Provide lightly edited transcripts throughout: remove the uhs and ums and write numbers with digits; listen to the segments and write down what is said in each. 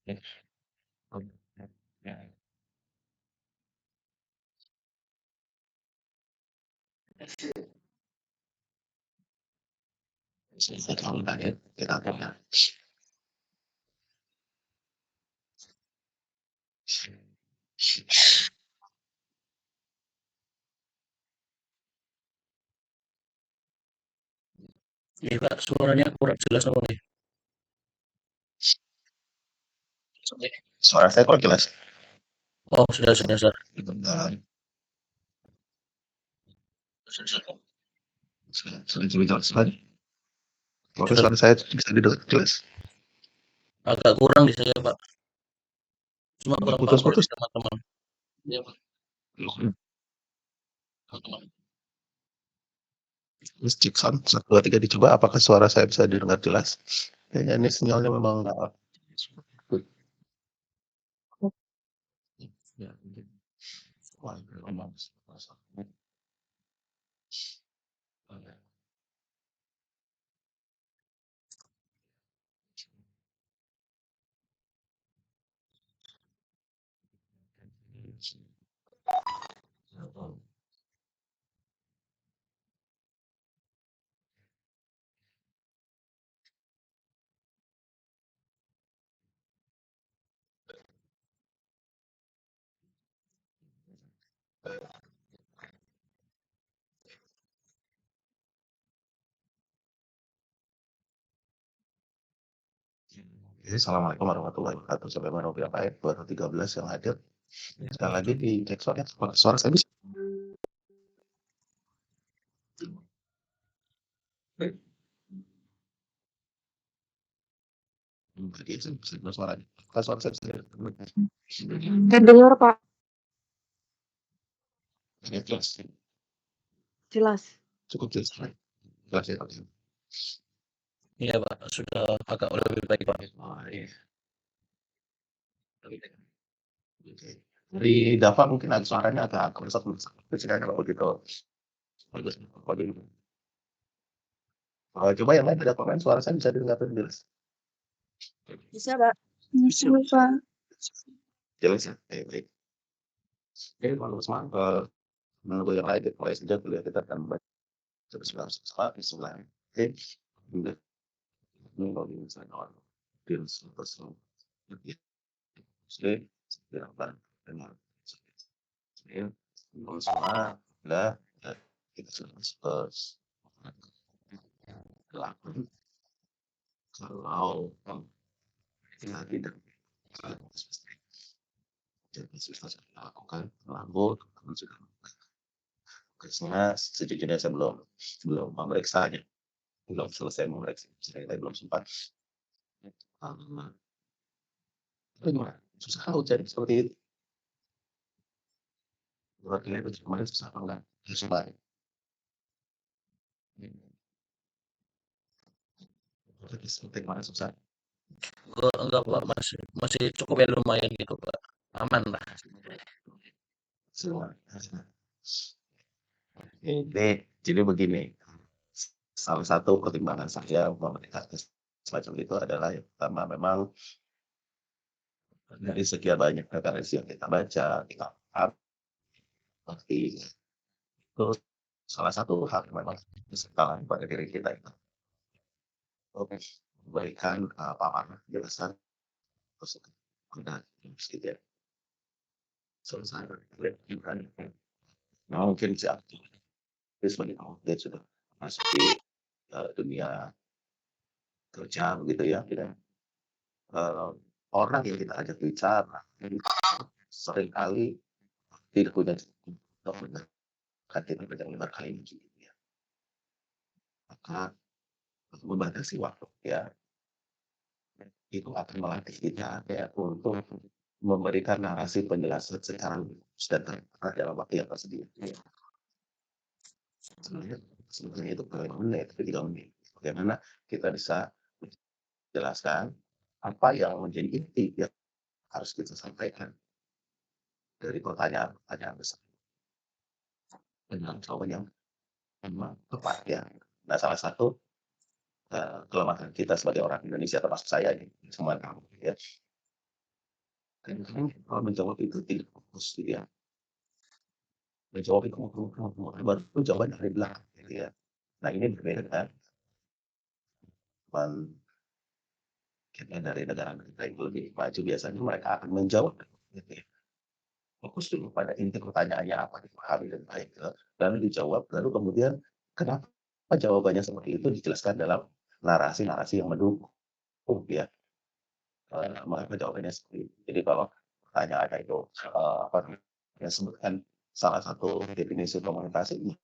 Iya Kak, suaranya kurang jelas apa nih? Suara saya kurang jelas. Oh, sudah, Sar. Sebentar. Sudah jelas. Suara saya bisa didengar jelas. Agak kurang di saya, Pak. Cuma kurang paham kalau Putus-putus. di teman-teman. Iya, Pak. Terus cek sound 1, 2, 3 dicoba apakah suara saya bisa didengar jelas. Kayaknya ini sinyalnya memang nggak. Ya, mungkin. Wah, memang. Jadi, assalamualaikum warahmatullahi wabarakatuh. Sampai mana ayat 13 yang hadir. Sekali lagi di cek suara saya bisa. Suaranya. Suara saya bisa. Dengar Pak, Jelas. jelas. Cukup jelas. Jelas ya. Iya, Pak. Sudah agak lebih baik, Pak. Oh, iya. Di Dava mungkin agak suaranya agak meresap-meresap. Kalau begitu. Bagus. Coba yang lain ada komen suara saya bisa didengar jelas. Bisa, Pak. Bisa, Pak. Jelas ya. Baik. Oke, kalau semangat menunggu yang lain mulai sejak kuliah kita akan membaca sebelah. Oke. Udah. Ini kalau misalnya orang deals personal. Oke. Silakan dengan saya kalau semua udah kita sudah lakukan kalau kita tidak jadi sudah lakukan lalu teman sudah karena sejujurnya saya belum memeriksanya, belum selesai memeriksa, saya belum sempat. Itu gimana? Susah kalau cari seperti itu. Buat kalian itu kemarin susah apa enggak? Susah. Seperti kemarin susah. Enggak, Pak. Masih cukup ya, lumayan gitu, Pak. Aman lah. Semua. Jadi begini, salah satu pertimbangan saya memeriksa semacam itu adalah yang pertama memang dari sekian banyak referensi yang kita baca, kita pasti itu salah satu hal yang memang kesalahan pada diri kita itu untuk memberikan paparan penjelasan terus ada gitu ya. Selesai bukan mungkin siap sebagai dia sudah masuk di dunia kerja begitu ya, tidak orang yang kita ajak bicara seringkali tidak punya untuk mendengarkan kita mendengar kali ini gitu ya. Maka membatasi waktu ya itu akan melatih kita ya untuk memberikan narasi penjelasan secara lurus dan terarah dalam waktu yang tersedia. Sebenarnya itu bukan 5 menit, tapi 3 menit. Bagaimana kita bisa menjelaskan apa yang menjadi inti yang harus kita sampaikan dari pertanyaan-pertanyaan besar dengan jawaban yang memang tepat ya. Nah, salah satu kelemahan kita sebagai orang Indonesia termasuk saya ini semua kamu ya kadang-kadang kalau menjawab itu tidak fokus gitu ya, menjawab itu baru jawaban dari belakang gitu ya. Nah ini berbeda dengan teman kita dari negara-negara yang lebih maju, biasanya mereka akan menjawab gitu ya. Fokus dulu pada inti pertanyaannya apa, dipahami dengan baik, lalu dijawab, lalu kemudian kenapa jawabannya seperti itu dijelaskan dalam narasi-narasi yang mendukung ya, mengapa jawabannya seperti itu. Jadi kalau pertanyaannya itu, apa namanya, sebutkan salah satu definisi komunikasi,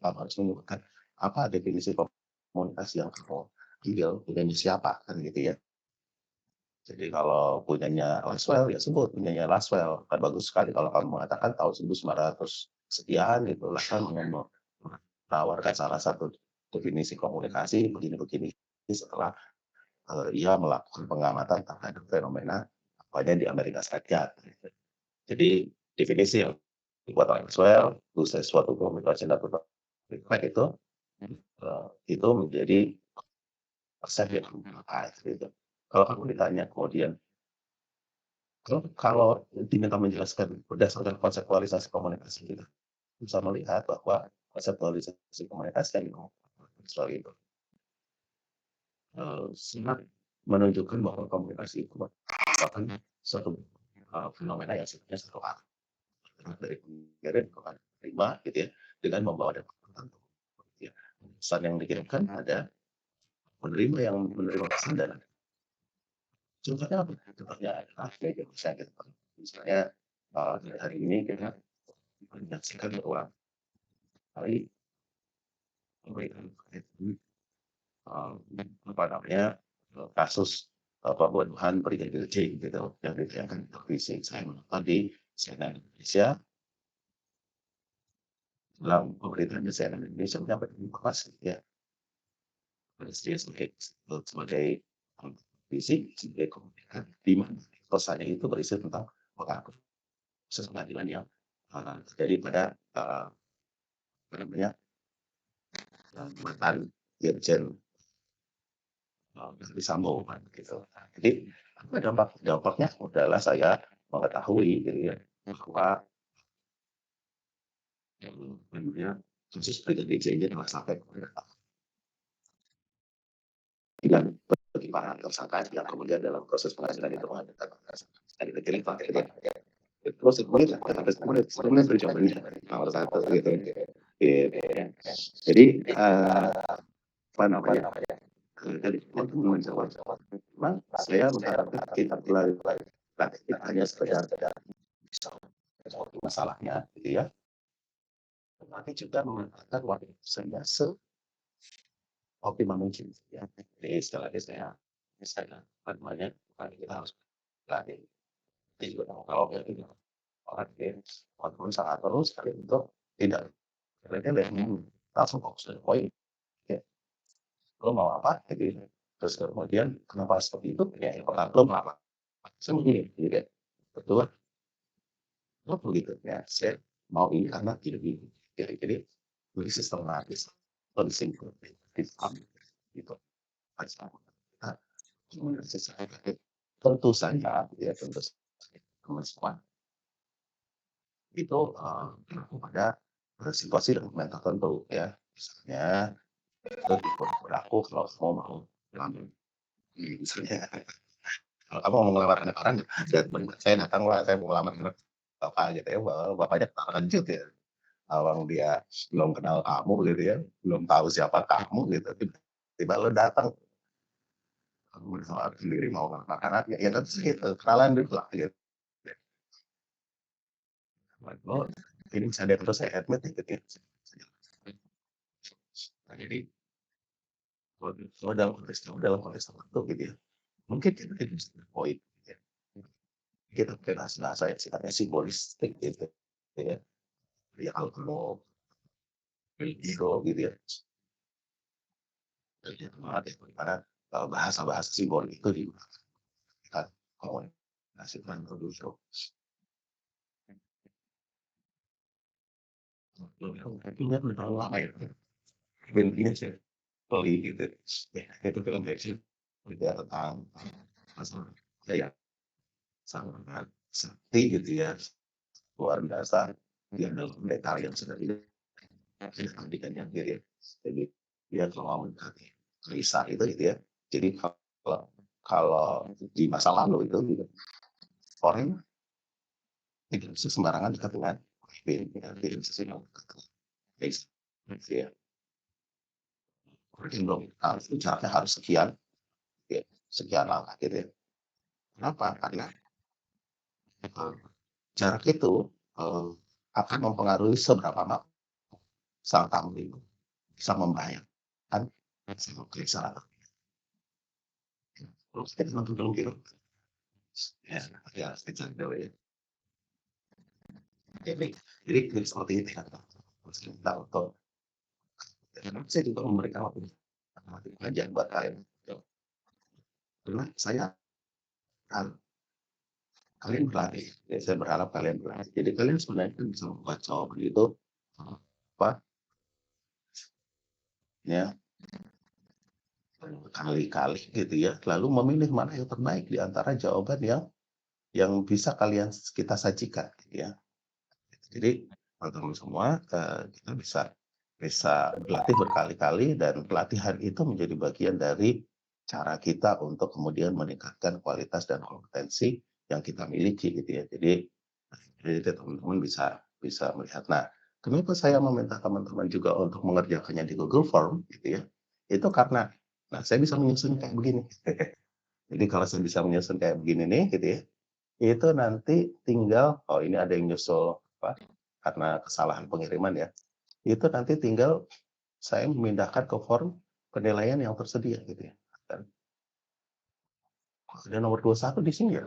kamu harus menyebutkan apa definisi komunikasi yang kamu ambil, punyanya siapa, kan gitu ya. Jadi kalau punyanya Laswell, ya sebut punyanya Laswell. Kan bagus sekali kalau kamu mengatakan tahun 1900 sekian gitu lah kan menawarkan salah satu definisi komunikasi begini-begini setelah ia melakukan pengamatan terhadap fenomena apanya di Amerika Serikat. Jadi definisi yang dibuat oleh Laswell itu sesuatu komunikasi yang dapat itu menjadi persepsi yang gitu. Kalau aku ditanya kemudian kalau diminta menjelaskan berdasarkan konseptualisasi komunikasi kita bisa melihat bahwa konseptualisasi komunikasi yang soal itu sangat menunjukkan bahwa komunikasi itu merupakan suatu fenomena yang sifatnya satu arah dari pengirim ke penerima gitu ya, dengan membawa dampak tertentu. Ya. Pesan yang dikirimkan ada penerima yang menerima pesan dan contohnya apa? Contohnya adalah media sosial gitu. Misalnya hari ini kita menyaksikan bahwa hari memberikan apa namanya kasus pembunuhan Brigadir J gitu yang ditayangkan di televisi. Saya menonton di CNN Indonesia, dalam pemberitaan di CNN Indonesia menyampaikan informasi ya dia sebagai televisi sebagai komunikan di mana pesannya itu berisi tentang pengakuan proses pengadilan yang terjadi pada apa namanya mantan Dirjen Verdi Sambo kan gitu. Jadi apa dampaknya adalah saya mengetahui gitu ya bahwa namanya kasus Brigadir J ini adalah sampai dan bagi para tersangka yang kemudian dalam proses pengadilan itu mengadakan dari negeri terus kemudian kemudian berjawabannya nomor satu gitu. Jadi apa namanya dari teman-teman menjawab memang saya mengharapkan kita hanya sekedar bisa masalahnya gitu ya, tapi juga memanfaatkan waktu saya seoptimal mungkin ya. Jadi sekali lagi saya apa namanya kita harus berani. Jadi juga kalau kita orang walaupun sangat terus sekali untuk tidak berarti langsung fokus ke poin ya. Lo mau apa gitu, terus kemudian kenapa seperti itu ya yang pertama lo mau apa begini gitu ya, betul lo begitu ya saya mau ini karena ini jadi lebih sistematis lebih simpel gitu nah, tentu saja ya tentu saja kemampuan itu pada situasi dan momentum tertentu ya, misalnya itu berlaku kalau kamu mau ngambil misalnya kalau kamu mau ngelamar anak orang dan saya datang lah saya mau ngelamar anak bapak gitu ya, bapaknya terkejut ya, awang dia belum kenal kamu gitu ya, belum tahu siapa kamu gitu, tiba-tiba lo datang kamu sendiri mau ngelamar anaknya ya tentu gitu kenalan dulu lah gitu. Oh, ini bisa ada terus saya admit gitu ya. Nah, jadi kalau dalam konteks tertentu gitu ya, mungkin kita tidak bisa poin gitu ya. Kita pakai bahasa yang sifatnya simbolistik gitu ya. Ya kalau mau hero gitu ya. Jadi bagaimana bahasa-bahasa simbol itu digunakan komunikasikan dulu. Ingat terlalu lama ya. Intinya sih beli gitu. Ya, itu film action. Tidak tentang masalah. Ya, sangat sakti gitu ya, luar biasa dia dalam detail yang sudah pendidikan yang dia. Jadi dia kalau mendekati Kaisar itu gitu ya. Jadi kalau kalau di masa lalu itu gitu, orang tidak bisa sembarangan dekat dengan pemimpin, ya, tidak bisa sembarangan dekat dengan Kaisar, gitu ya. Orang dong, itu jaraknya harus sekian, ya, sekian langkah gitu ya. Kenapa? Karena jarak itu akan mempengaruhi seberapa sang tamu itu bisa membahayakan sang Kaisar. Terus kita nonton film gitu. Ya, ya, seperti itu ya. Jadi seperti itu kan. Terus kita untuk saya juga memberikan waktu pengajian buat kalian. Karena saya kalian berlatih, ya, saya berharap kalian berlatih. Jadi kalian sebenarnya kan bisa membuat jawaban itu apa ya kali-kali gitu ya, lalu memilih mana yang terbaik di antara jawaban yang bisa kita sajikan, gitu ya. Jadi teman-teman semua kita bisa bisa berlatih berkali-kali dan pelatihan itu menjadi bagian dari cara kita untuk kemudian meningkatkan kualitas dan kompetensi yang kita miliki gitu ya. Jadi teman-teman bisa bisa melihat. Nah, kenapa saya meminta teman-teman juga untuk mengerjakannya di Google Form gitu ya? Itu karena saya bisa menyusun kayak begini. Jadi kalau saya bisa menyusun kayak begini nih gitu ya, itu nanti tinggal ini ada yang nyusul apa, karena kesalahan pengiriman ya. Itu nanti tinggal saya memindahkan ke form penilaian yang tersedia gitu ya. Dan ada nomor 21 di sini ya.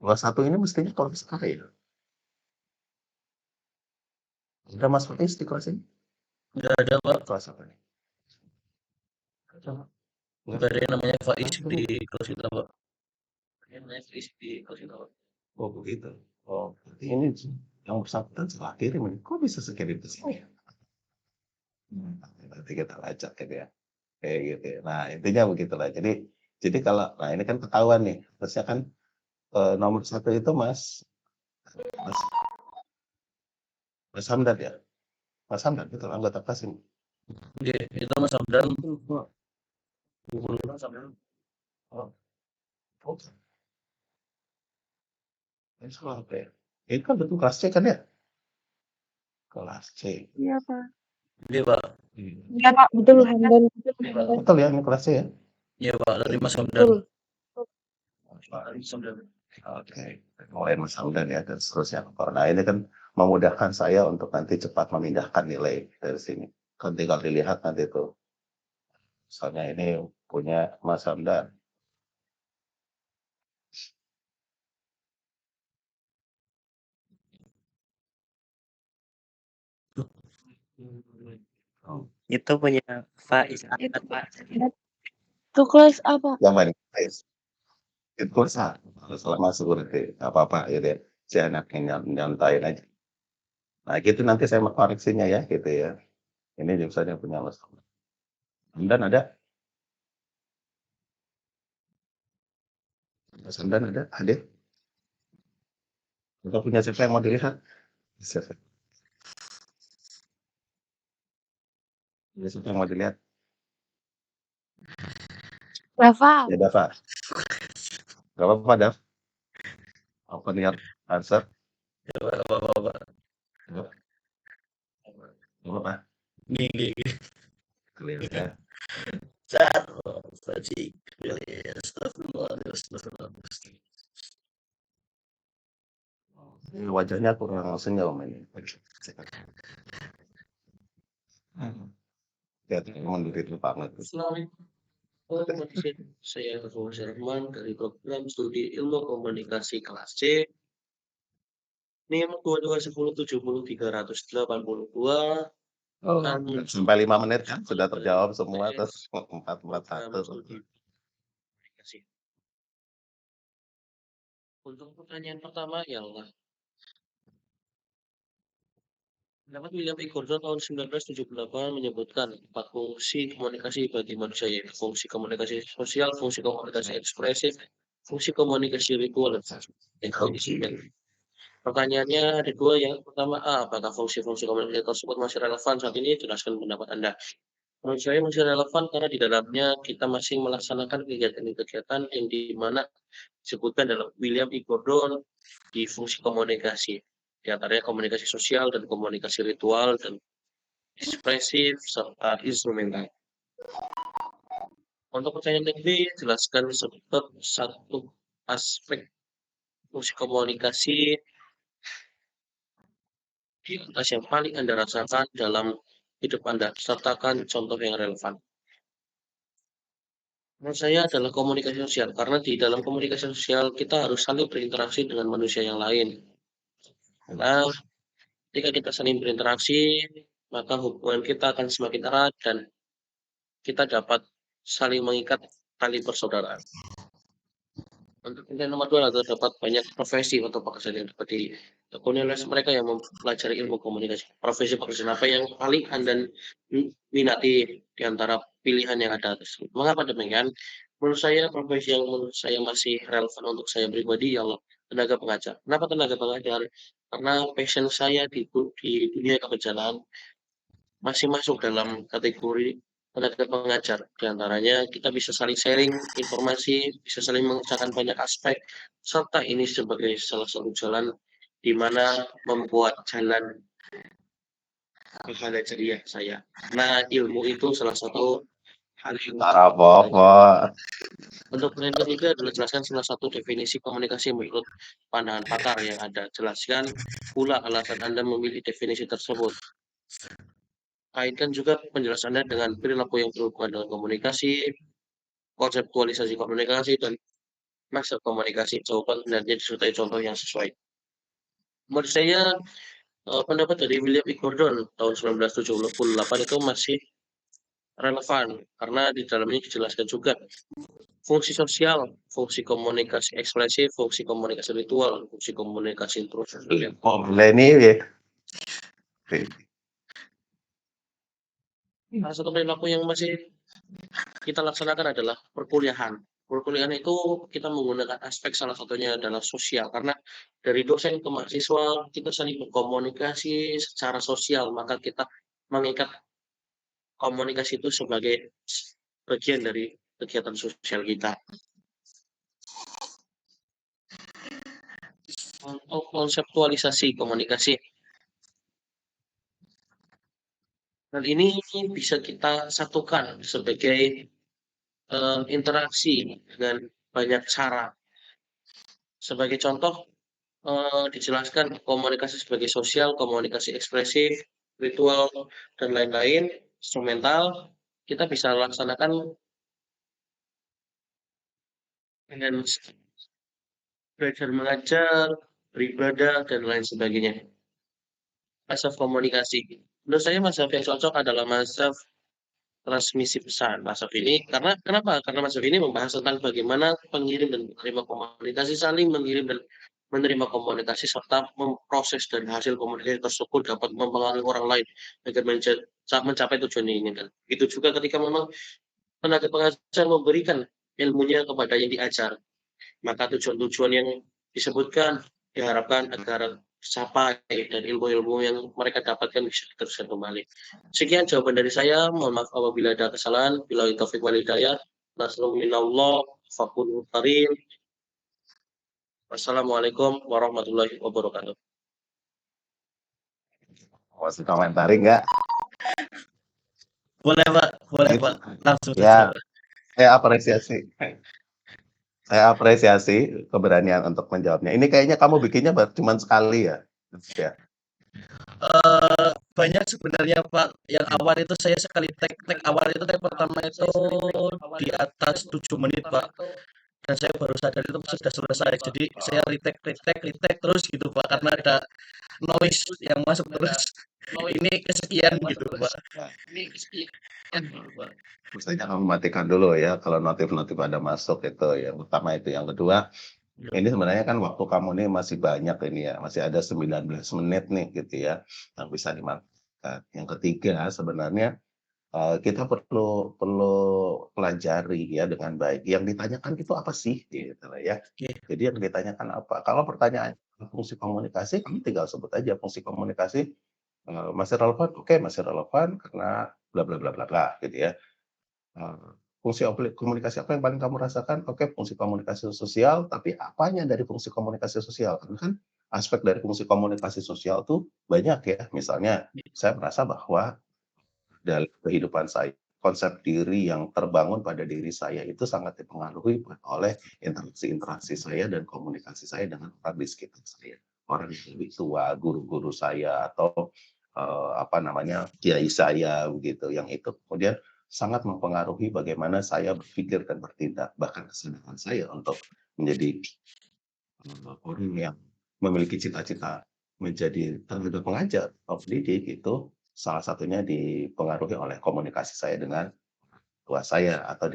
21 ini mestinya kelas apa ya? Udah masuk di kelas ini? Nggak ada Pak, Kelas apa nih? Coba. nggak ada yang namanya Faiz di kelas kita Pak. Yang namanya Faiz di kelas kita Pak. Oh begitu. Oh, berarti ini yang bersangkutan salah kirim ini. Kok bisa sekirim ke sini ya? Nanti kita lacak gitu ya. Kayak gitu ya. Nah, intinya begitulah. Jadi kalau nah ini kan ketahuan nih. Terusnya kan nomor 1 itu Mas Mas Hamdan ya. Mas Hamdan betul anggota kelas ini. Iya, itu Mas Hamdan. Mas Hamdan. Oh, oke. Ini soal apa ya? Ini kan betul kelas C kan ya? Kelas C. Iya, Pak. Iya Pak. Iya, Pak, betul Hamdan. Betul ya, ini kelas C ya? Iya Pak, dari Mas Hamdan. Betul. Dari Mas Hamdan. Oke, mulai Mas Hamdan ya dan seterusnya. Nah ini kan memudahkan saya untuk nanti cepat memindahkan nilai dari sini. Kan tinggal dilihat nanti tuh. Misalnya ini punya Mas Hamdan. Oh, Itu punya Faiz Itu, Ahmad, Pak. itu kelas apa? yang mana? Itu kelas setelah masuk berarti nggak apa-apa gitu ya. Si anaknya nyantain aja. Nah gitu nanti saya mau koreksinya ya gitu ya. Ini misalnya punya Mas Hamdan ada? Mas Hamdan ada? Hadir? Atau punya siapa yang mau dilihat? Siapa? Punya siapa yang mau dilihat? Rafa. Ya Dava. Gak apa-apa Dav. Apa niat answer? Ya Pak, apa-apa Pak. Gak apa-apa. Gini, Clear ya. Cat, Sajik, Astagfirullah. Ini wajahnya kurang senyum ini. Ya, menderita banget. Assalamualaikum, saya Fauzan Rahman dari program studi ilmu komunikasi kelas C. NIM 2210703882. Oh, sampai 5 menit kan sudah terjawab semua Program terus 441. studi komunikasi. Untuk pertanyaan pertama ialah pendapat William E. Gordon tahun 1978 menyebutkan 4 fungsi komunikasi bagi manusia, yaitu fungsi komunikasi sosial, fungsi komunikasi ekspresif, fungsi komunikasi ritual dan kondisinya. Pertanyaannya ada 2 yang pertama A, apakah fungsi-fungsi komunikasi tersebut masih relevan saat ini? Jelaskan pendapat Anda. Menurut saya masih relevan karena di dalamnya kita masih melaksanakan kegiatan-kegiatan yang di mana disebutkan dalam William E. Gordon di fungsi komunikasi. Di antaranya komunikasi sosial dan komunikasi ritual dan ekspresif serta instrumental. Untuk pertanyaan yang B, jelaskan satu aspek fungsi komunikasi di atas yang paling Anda rasakan dalam hidup Anda, sertakan contoh yang relevan. Menurut saya adalah komunikasi sosial, karena di dalam komunikasi sosial kita harus saling berinteraksi dengan manusia yang lain. Karena ketika kita saling berinteraksi, maka hubungan kita akan semakin erat dan kita dapat saling mengikat tali persaudaraan. Untuk yang nomor 2 adalah dapat banyak profesi atau pekerjaan yang dapat ditekuni oleh mereka yang mempelajari ilmu komunikasi. Profesi-profesi apa yang paling Anda minati di antara pilihan yang ada tersebut. Mengapa demikian? Menurut saya profesi yang menurut saya masih relevan untuk saya pribadi ialah tenaga pengajar. Kenapa tenaga pengajar? Karena passion saya di dunia kebencanaan masih masuk dalam kategori tenaga pengajar. Di antaranya kita bisa saling sharing informasi, bisa saling mengerjakan banyak aspek, serta ini sebagai salah satu jalan di mana membuat jalan kepada ceria saya. Nah, ilmu itu salah satu hal yang Apa-apa. untuk yang ketiga adalah jelaskan salah satu definisi komunikasi menurut pandangan pakar yang ada. Jelaskan pula alasan Anda memilih definisi tersebut. Kaitkan juga penjelasannya dengan perilaku yang berhubungan dengan komunikasi, konseptualisasi komunikasi, dan maksud komunikasi. Jawaban sebenarnya disertai contoh yang sesuai. Menurut saya, pendapat dari William E. Gordon tahun 1978 itu masih relevan karena di dalamnya dijelaskan juga fungsi sosial, fungsi komunikasi ekspresif, fungsi komunikasi ritual, fungsi komunikasi introspektif. Ini ya. Salah satu perilaku yang masih kita laksanakan adalah perkuliahan. Perkuliahan itu kita menggunakan aspek salah satunya adalah sosial karena dari dosen ke mahasiswa kita saling berkomunikasi secara sosial, maka kita mengikat komunikasi itu sebagai bagian dari kegiatan sosial kita. Untuk konseptualisasi komunikasi, hal ini bisa kita satukan sebagai interaksi dengan banyak cara. Sebagai contoh, dijelaskan komunikasi sebagai sosial, komunikasi ekspresif, ritual, dan lain-lain, instrumental, kita bisa laksanakan dengan belajar mengajar, beribadah, dan lain sebagainya. Mazhab komunikasi. Menurut saya mazhab yang cocok adalah mazhab transmisi pesan. Mazhab ini kenapa? Karena mazhab ini membahas tentang bagaimana pengirim dan penerima komunikasi saling mengirim dan menerima komunikasi serta memproses dari hasil komunikasi tersebut dapat mempengaruhi orang lain agar mencapai tujuan yang diinginkan. Itu juga ketika memang tenaga pengajar memberikan ilmunya kepada yang diajar, maka tujuan-tujuan yang disebutkan diharapkan agar tercapai dan ilmu-ilmu yang mereka dapatkan bisa diteruskan kembali. Sekian jawaban dari saya. Mohon maaf apabila ada kesalahan. Billahi taufiq wal hidayah. Nasrul minallah. Faqul karim. Wassalamualaikum warahmatullahi wabarakatuh. Masih komentari nggak? Boleh Pak, boleh Pak. Langsung Ya, saja. saya apresiasi keberanian untuk menjawabnya. Ini kayaknya kamu bikinnya cuma sekali ya? Ya. Banyak sebenarnya Pak. Yang awal itu saya sekali tag awal itu tag pertama itu di atas 7 menit Pak. Dan saya baru sadar itu sudah selesai. Jadi saya retake terus gitu Pak karena ada noise yang masuk terus. Ini kesekian gitu Pak. Misalnya kamu matikan dulu ya kalau notif-notif ada masuk itu ya. Pertama itu. Yang kedua, ini sebenarnya kan waktu kamu ini masih banyak ini ya. Masih ada 19 menit nih gitu ya yang bisa dimanfaatkan. Yang ketiga sebenarnya kita perlu perlu pelajari ya dengan baik, yang ditanyakan itu apa sih, gitu loh ya. Oke. Jadi yang ditanyakan apa, kalau pertanyaan fungsi komunikasi, kamu tinggal sebut aja fungsi komunikasi, masih relevan, oke masih relevan karena bla bla bla bla bla, gitu ya. Eee, fungsi komunikasi apa yang paling kamu rasakan? Oke, fungsi komunikasi sosial, tapi apanya dari fungsi komunikasi sosial? Karena kan aspek dari fungsi komunikasi sosial tuh banyak ya. Misalnya, saya merasa bahwa dalam kehidupan saya, konsep diri yang terbangun pada diri saya itu sangat dipengaruhi oleh interaksi-interaksi saya dan komunikasi saya dengan orang di sekitar saya. Orang yang lebih tua, guru-guru saya, atau apa namanya, kiai saya begitu, yang itu kemudian sangat mempengaruhi bagaimana saya berpikir dan bertindak, bahkan kesadaran saya untuk menjadi orang yang memiliki cita-cita menjadi tenaga pengajar atau pendidik itu salah satunya dipengaruhi oleh komunikasi saya dengan tua saya atau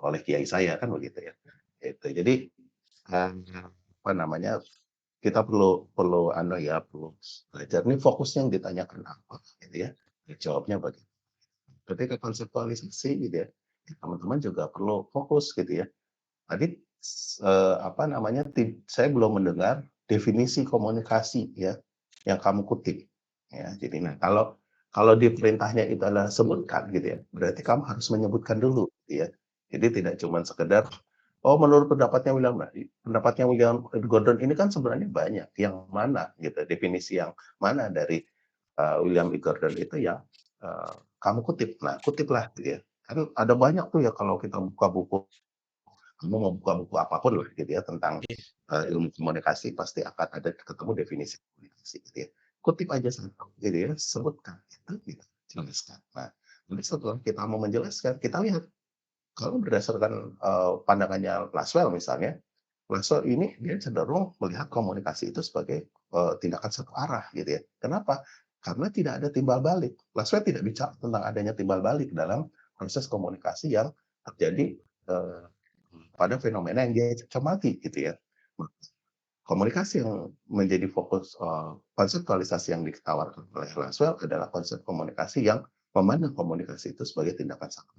oleh kiai saya kan begitu ya. Itu. Jadi apa namanya kita perlu perlu perlu belajar nih fokusnya yang ditanyakan apa gitu ya. Jawabnya bagaimana. Ketika konseptualisasi gitu ya, teman-teman juga perlu fokus gitu ya. Tadi, apa namanya, saya belum mendengar definisi komunikasi ya, yang kamu kutip, ya. Jadi nah, kalau kalau di perintahnya itu adalah sebutkan gitu ya, berarti kamu harus menyebutkan dulu gitu ya. Jadi tidak cuman sekedar, "Oh, menurut pendapatnya William Gordon ini kan sebenarnya banyak, yang mana?" Gitu, definisi yang mana dari, William Gordon itu yang, kamu kutip. Nah, kutiplah gitu ya. Kan ada banyak tuh ya kalau kita buka buku, kamu mau buka buku apapun lah gitu ya tentang, ilmu komunikasi pasti akan ada ketemu definisi komunikasi gitu ya. Kutip aja satu gitu ya, sebutkan itu gitu, jelaskan. Nah, nanti setelah kita mau menjelaskan, kita lihat kalau berdasarkan, pandangannya Laswell misalnya, Laswell ini dia cenderung melihat komunikasi itu sebagai, tindakan satu arah gitu ya. Kenapa? Karena tidak ada timbal balik. Laswell tidak bicara tentang adanya timbal balik dalam proses komunikasi yang terjadi, eee pada fenomena yang dia cermati gitu ya. Komunikasi yang menjadi fokus, konseptualisasi yang ditawarkan oleh Laswell adalah konsep komunikasi yang memandang komunikasi itu sebagai tindakan satu.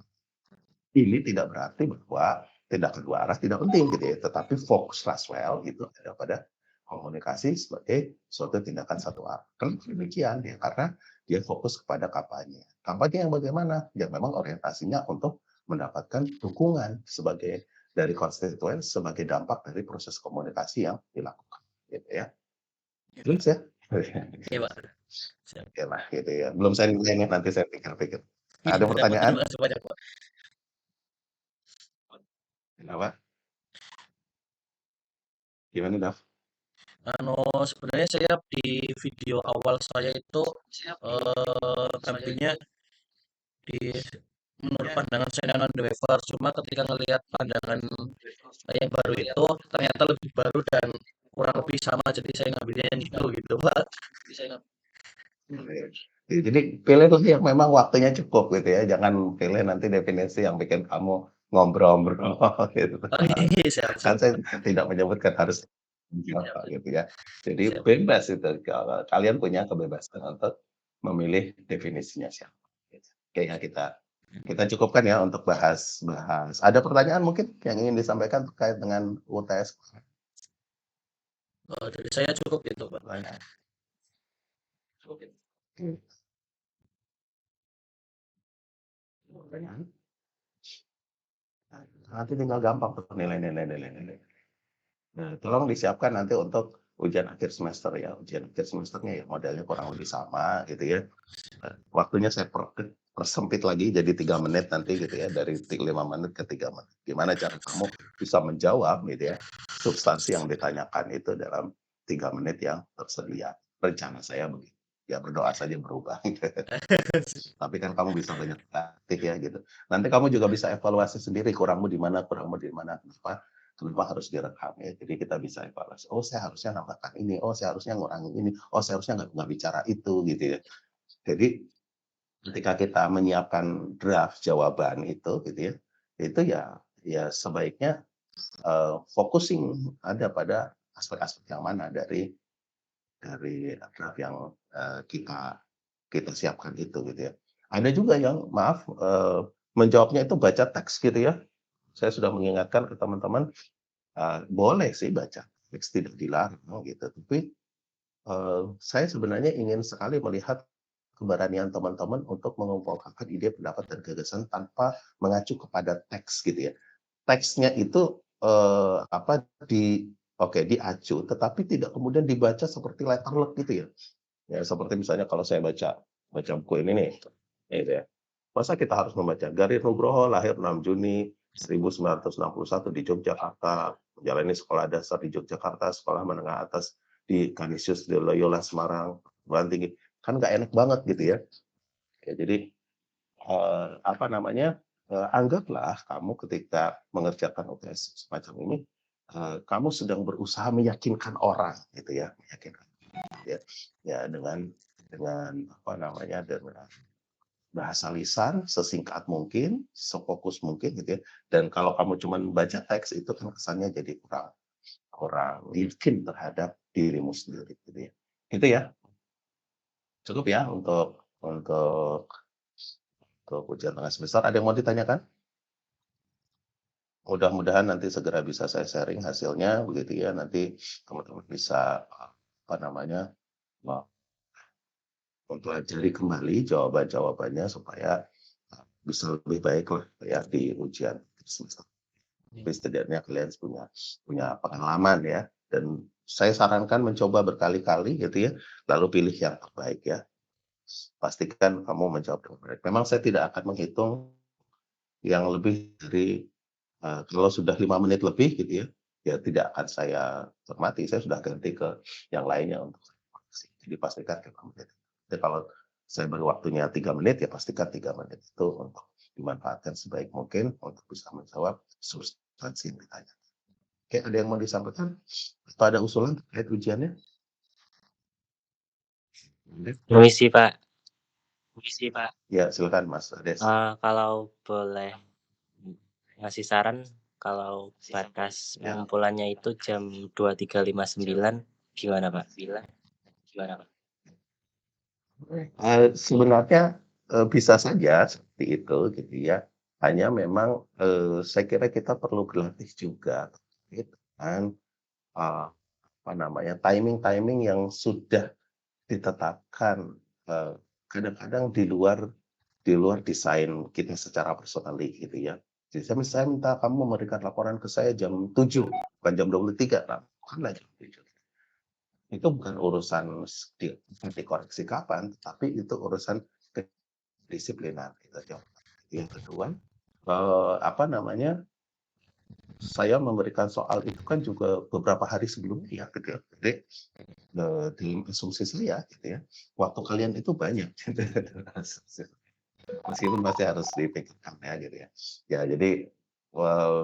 Ini tidak berarti bahwa tindakan dua arah tidak penting gitu ya, tetapi fokus Laswell itu ada pada komunikasi sebagai suatu tindakan satu arah. Kenapa demikian? Ya karena dia fokus kepada kampanye. Kampanye yang bagaimana? Yang memang orientasinya untuk mendapatkan dukungan sebagai dari konstituen sebagai dampak dari proses komunikasi yang dilakukan, gitu ya. Jelas ya? Oke, Pak. Siap. Oke lah, gitu ya. Belum saya nilai nanti saya pikir-pikir. Iya, Ada dapat. pertanyaan? Terima kasih banyak, Pak. Kenapa? Gimana, Dav? Sebenarnya saya di video awal saya itu, tampilnya di menurut pandangan saya dengan The Waver, cuma ketika ngelihat pandangan yang baru itu ternyata lebih baru dan kurang lebih sama, jadi saya ngambilnya yang itu gitu, Pak. Jadi pilihlah yang memang waktunya cukup gitu ya, jangan pilih nanti definisi yang bikin kamu ngobrol-ngobrol gitu. Oke, siap Kan siap, saya Pak. tidak menyebutkan harus apa gitu ya. Jadi Siap. bebas itu, kalau kalian punya kebebasan untuk memilih definisinya siapa. Gitu. Oke ya kita kita cukupkan ya untuk bahas bahas. Ada pertanyaan mungkin yang ingin disampaikan terkait dengan UTS? Dari saya cukup gitu, Pak. Pertanyaan. Oke. Pertanyaan. Nanti tinggal gampang tuh nilai. Nah, tolong disiapkan nanti untuk ujian akhir semester ya. Ujian akhir semesternya ya modelnya kurang lebih sama gitu ya. Waktunya saya persempit lagi jadi 3 menit nanti gitu ya, dari 5 menit ke 3 menit. Gimana cara kamu bisa menjawab gitu ya, substansi yang ditanyakan itu dalam 3 menit yang tersedia. Rencana saya begitu. Ya berdoa saja berubah. Tapi kan kamu bisa banyak praktik ya gitu. Nanti kamu juga bisa evaluasi sendiri kurangmu di mana, kenapa harus direkam ya. Jadi kita bisa evaluasi. Oh, saya harusnya nambahkan ini. Oh, saya harusnya ngurangin ini. Oh, saya harusnya nggak bicara itu gitu ya. Jadi ketika kita menyiapkan draft jawaban itu gitu ya, itu ya sebaiknya focusing ada pada aspek-aspek yang mana dari draft yang kita kita siapkan itu gitu ya. Ada juga yang maaf, menjawabnya itu baca teks gitu ya. Saya sudah mengingatkan ke teman-teman, boleh sih baca teks, tidak dilarang gitu. Tapi, saya sebenarnya ingin sekali melihat keberanian teman-teman untuk mengemukakan ide, pendapat, dan gagasan tanpa mengacu kepada teks gitu ya. Teksnya itu, diacu, tetapi tidak kemudian dibaca seperti letterluck gitu ya. Ya seperti misalnya kalau saya baca buku ini nih, gitu ya. Masa kita harus membaca Garir Nugroho lahir 6 Juni 1961 di Yogyakarta, menjalani sekolah dasar di Yogyakarta, sekolah menengah atas di Canisius de Loyola Semarang, perguruan tinggi. Kan nggak enak banget gitu ya. Ya jadi, anggaplah kamu ketika mengerjakan UTS semacam ini, kamu sedang berusaha meyakinkan orang gitu ya, meyakinkan ya, ya dengan bahasa lisan sesingkat mungkin, sefokus mungkin gitu ya. Dan kalau kamu cuma baca teks itu kan kesannya jadi kurang kurang yakin terhadap dirimu sendiri gitu ya. Itu ya, cukup ya untuk ujian tengah semester. Ada yang mau ditanyakan? Mudah-mudahan nanti segera bisa saya sharing hasilnya begitu ya. Nanti teman-teman bisa apa namanya, mempelajari kembali jawaban-jawabannya supaya bisa lebih baik lah ya di ujian semester. Tapi setidaknya kalian punya pengalaman ya. Dan saya sarankan mencoba berkali-kali gitu ya, lalu pilih yang terbaik ya. Pastikan kamu menjawab dengan baik. Memang saya tidak akan menghitung yang lebih dari kalau sudah 5 menit lebih gitu ya, ya tidak akan saya cermati. Saya sudah ganti ke yang lainnya untuk evaluasi. Jadi pastikan 5 menit. Jadi kalau saya beri waktunya 3 menit, ya pastikan 3 menit itu untuk dimanfaatkan sebaik mungkin untuk bisa menjawab substansi yang ditanya. Oke, ada yang mau disampaikan? Atau ada usulan terkait ujiannya? Permisi Pak, Ya, silakan Mas Ades. kalau boleh ngasih saran, kalau batas Ya. pengumpulannya itu jam 23.59 gimana Pak? Sebenarnya, bisa saja seperti itu gitu ya. Hanya memang, saya kira kita perlu berlatih juga terkait dengan, timing-timing yang sudah ditetapkan, kadang-kadang di luar desain kita secara personally gitu ya. Jadi saya minta kamu memberikan laporan ke saya jam 7, bukan jam 23, lakukanlah jam 7. Itu bukan urusan dikoreksi kapan, tapi itu urusan kedisiplinan gitu aja. Yang kedua, saya memberikan soal itu kan juga beberapa hari sebelumnya ya gitu ya. Jadi, dalam asumsi saya gitu ya, waktu kalian itu banyak gitu. Meskipun masih harus dipikirkan ya gitu ya. Ya jadi,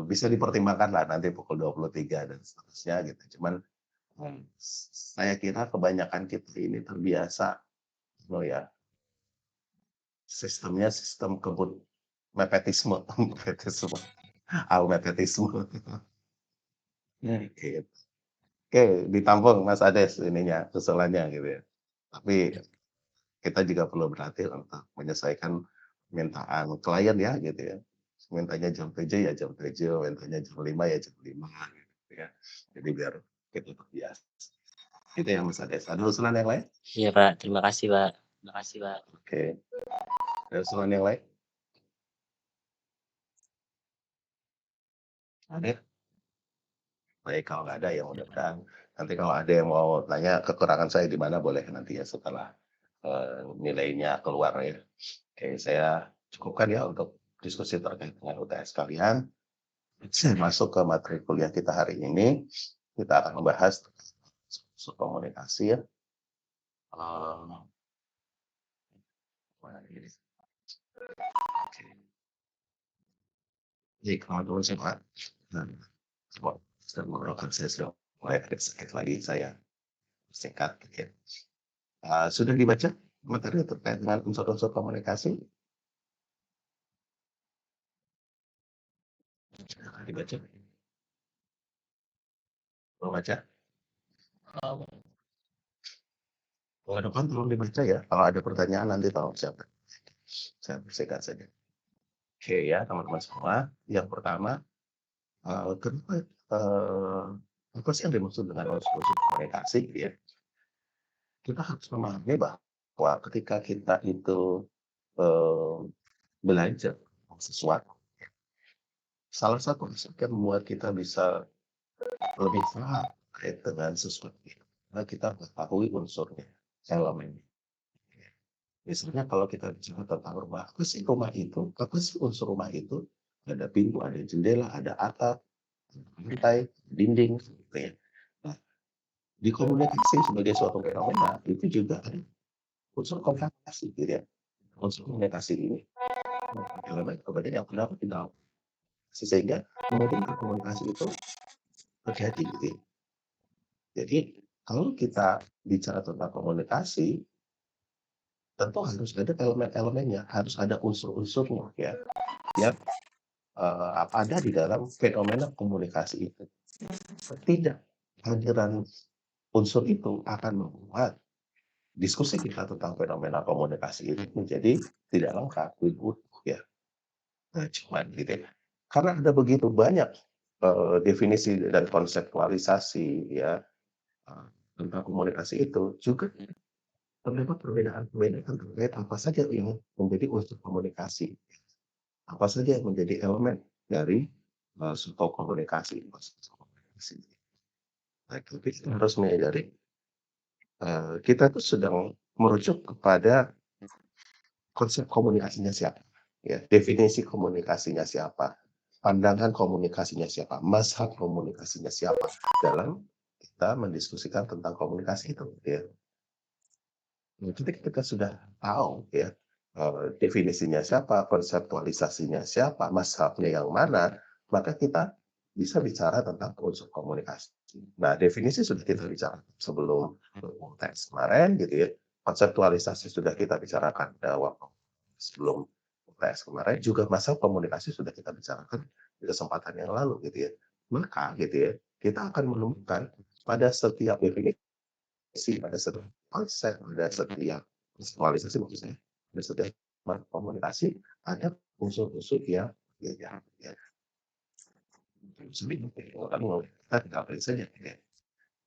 bisa dipertimbangkan lah nanti pukul 23 dan seterusnya gitu. Cuman, saya kira kebanyakan kita ini terbiasa, ya, sistemnya sistem kebut mepetisme, mepetisme, mepetisme. Gitu. Oke, ditampung Mas Ades ininya, usulannya gitu ya. Tapi kita juga perlu berlatih untuk menyesuaikan permintaan klien ya gitu ya. Mintanya jam 7 ya jam 7, mintanya jam 5 ya jam 5 gitu ya. Jadi biar kita terbiasa. Itu yang Mas Ades. Ada usulan yang lain? Iya Pak, terima kasih Pak. Oke. Ada usulan yang lain? Ada? Baik, kalau nggak ada ya mudah-mudahan nanti kalau ada yang mau tanya kekurangan saya di mana boleh nanti ya setelah, nilainya keluar ya. Oke, saya cukupkan ya untuk diskusi terkait dengan UTS kalian. Saya masuk ke materi kuliah kita hari ini. Kita akan membahas komunikasi ya. Mana ini? Oke. Jadi teman-teman semua, sudah mengenalkan saya sudah mulai agak sakit lagi saya singkat gitu ya. Sudah dibaca materi terkait dengan unsur-unsur komunikasi? Sudah dibaca? Belum baca? Kalau depan tolong dibaca ya. Kalau ada pertanyaan nanti tolong siapa. Saya bersihkan saja. Oke ya teman-teman semua, yang pertama, kenapa, apa sih yang dimaksud dengan unsur-unsur komunikasi gitu ya? Kita harus memahami bahwa ketika kita itu, eee, belajar sesuatu, salah satu aspek yang membuat kita bisa lebih paham terkait dengan sesuatu itu, karena kita mengetahui unsurnya, elemennya. Misalnya kalau kita bicara tentang rumah, apa sih rumah itu? Apa sih unsur rumah itu? Ada pintu, ada jendela, ada atap, lantai, dinding, gitu ya. Nah, di komunikasi sebagai suatu fenomena itu juga ada unsur komunikasi, gitu ya. Unsur komunikasi ini elemen kemudian yang terdapat di dalam sehingga memungkinkan komunikasi itu terjadi, gitu ya. Jadi kalau kita bicara tentang komunikasi, tentu harus ada elemen-elemennya, harus ada unsur-unsurnya ya, yang ada di dalam fenomena komunikasi itu. Kehadiran unsur itu akan membuat diskusi kita tentang fenomena komunikasi itu menjadi tidak lengkap, tidak utuh ya. Nah, cuman gitu ya. Karena ada begitu banyak definisi dan konseptualisasi ya tentang komunikasi itu juga terdapat perbedaan-perbedaan terkait apa saja yang menjadi unsur komunikasi, apa saja yang menjadi elemen dari suatu komunikasi. Nah, tapi kita harus menyadari kita tuh sedang merujuk kepada konsep komunikasinya siapa, ya, definisi komunikasinya siapa, pandangan komunikasinya siapa, mazhab komunikasinya siapa dalam kita mendiskusikan tentang komunikasi itu, ya. Nah, ketika kita sudah tahu ya, definisinya siapa, konseptualisasinya siapa, mazhabnya yang mana, maka kita bisa bicara tentang unsur komunikasi. Nah, definisi sudah kita bicara sebelum teks kemarin gitu ya, konseptualisasi sudah kita bicarakan waktu sebelum teks kemarin, juga mazhab komunikasi sudah kita bicarakan di kesempatan yang lalu gitu ya. Maka gitu ya, kita akan menemukan pada setiap definisi, pada setiap konsep, pada setiap visualisasi maksud saya, pada setiap komunikasi ada unsur-unsur yang berbeda ya. Kita tinggalkan saja ya.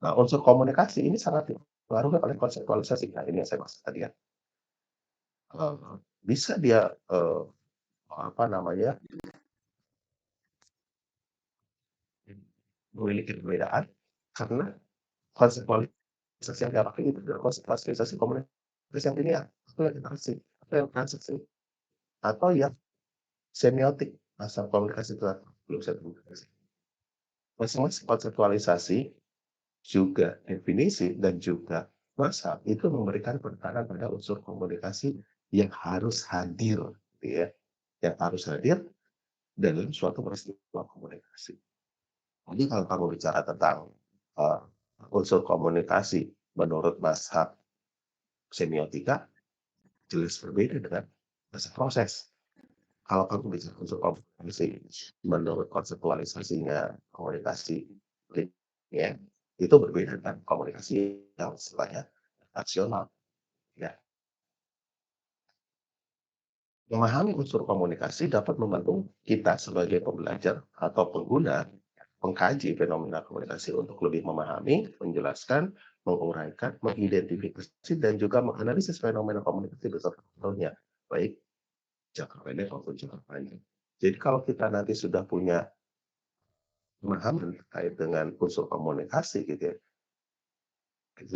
Nah, unsur komunikasi ini sangat dipengaruhi oleh konseptualisasi. Nah, ini yang saya maksud tadi ya. Bisa dia apa namanya memiliki perbedaan karena konseptualisasi yang dia pakai itu adalah konseptualisasi komunikasi yang linear, atau yang interaksi, atau yang transaksi, atau yang semiotik. Asal komunikasi itu belum saya komunikasi. Masing-masing konseptualisasi juga definisi dan juga mazhab itu memberikan penekanan pada unsur komunikasi yang harus hadir, gitu ya, yang harus hadir dalam suatu peristiwa komunikasi. Jadi kalau kamu bicara tentang unsur komunikasi menurut mazhab semiotika, jelas berbeda dengan bahasa proses. Kalau kamu bicara unsur komunikasi menurut konseptualisasinya komunikasi ya, itu berbeda dengan komunikasi yang sifatnya rasional. Ya. Memahami unsur komunikasi dapat membantu kita sebagai pembelajar atau pengguna mengkaji fenomena komunikasi untuk lebih memahami, menjelaskan, menguraikan, mengidentifikasi, dan juga menganalisis fenomena komunikasi beserta baik jangka pendek maupun jangka panjang. Jadi kalau kita nanti sudah punya pemahaman terkait dengan unsur komunikasi gitu ya,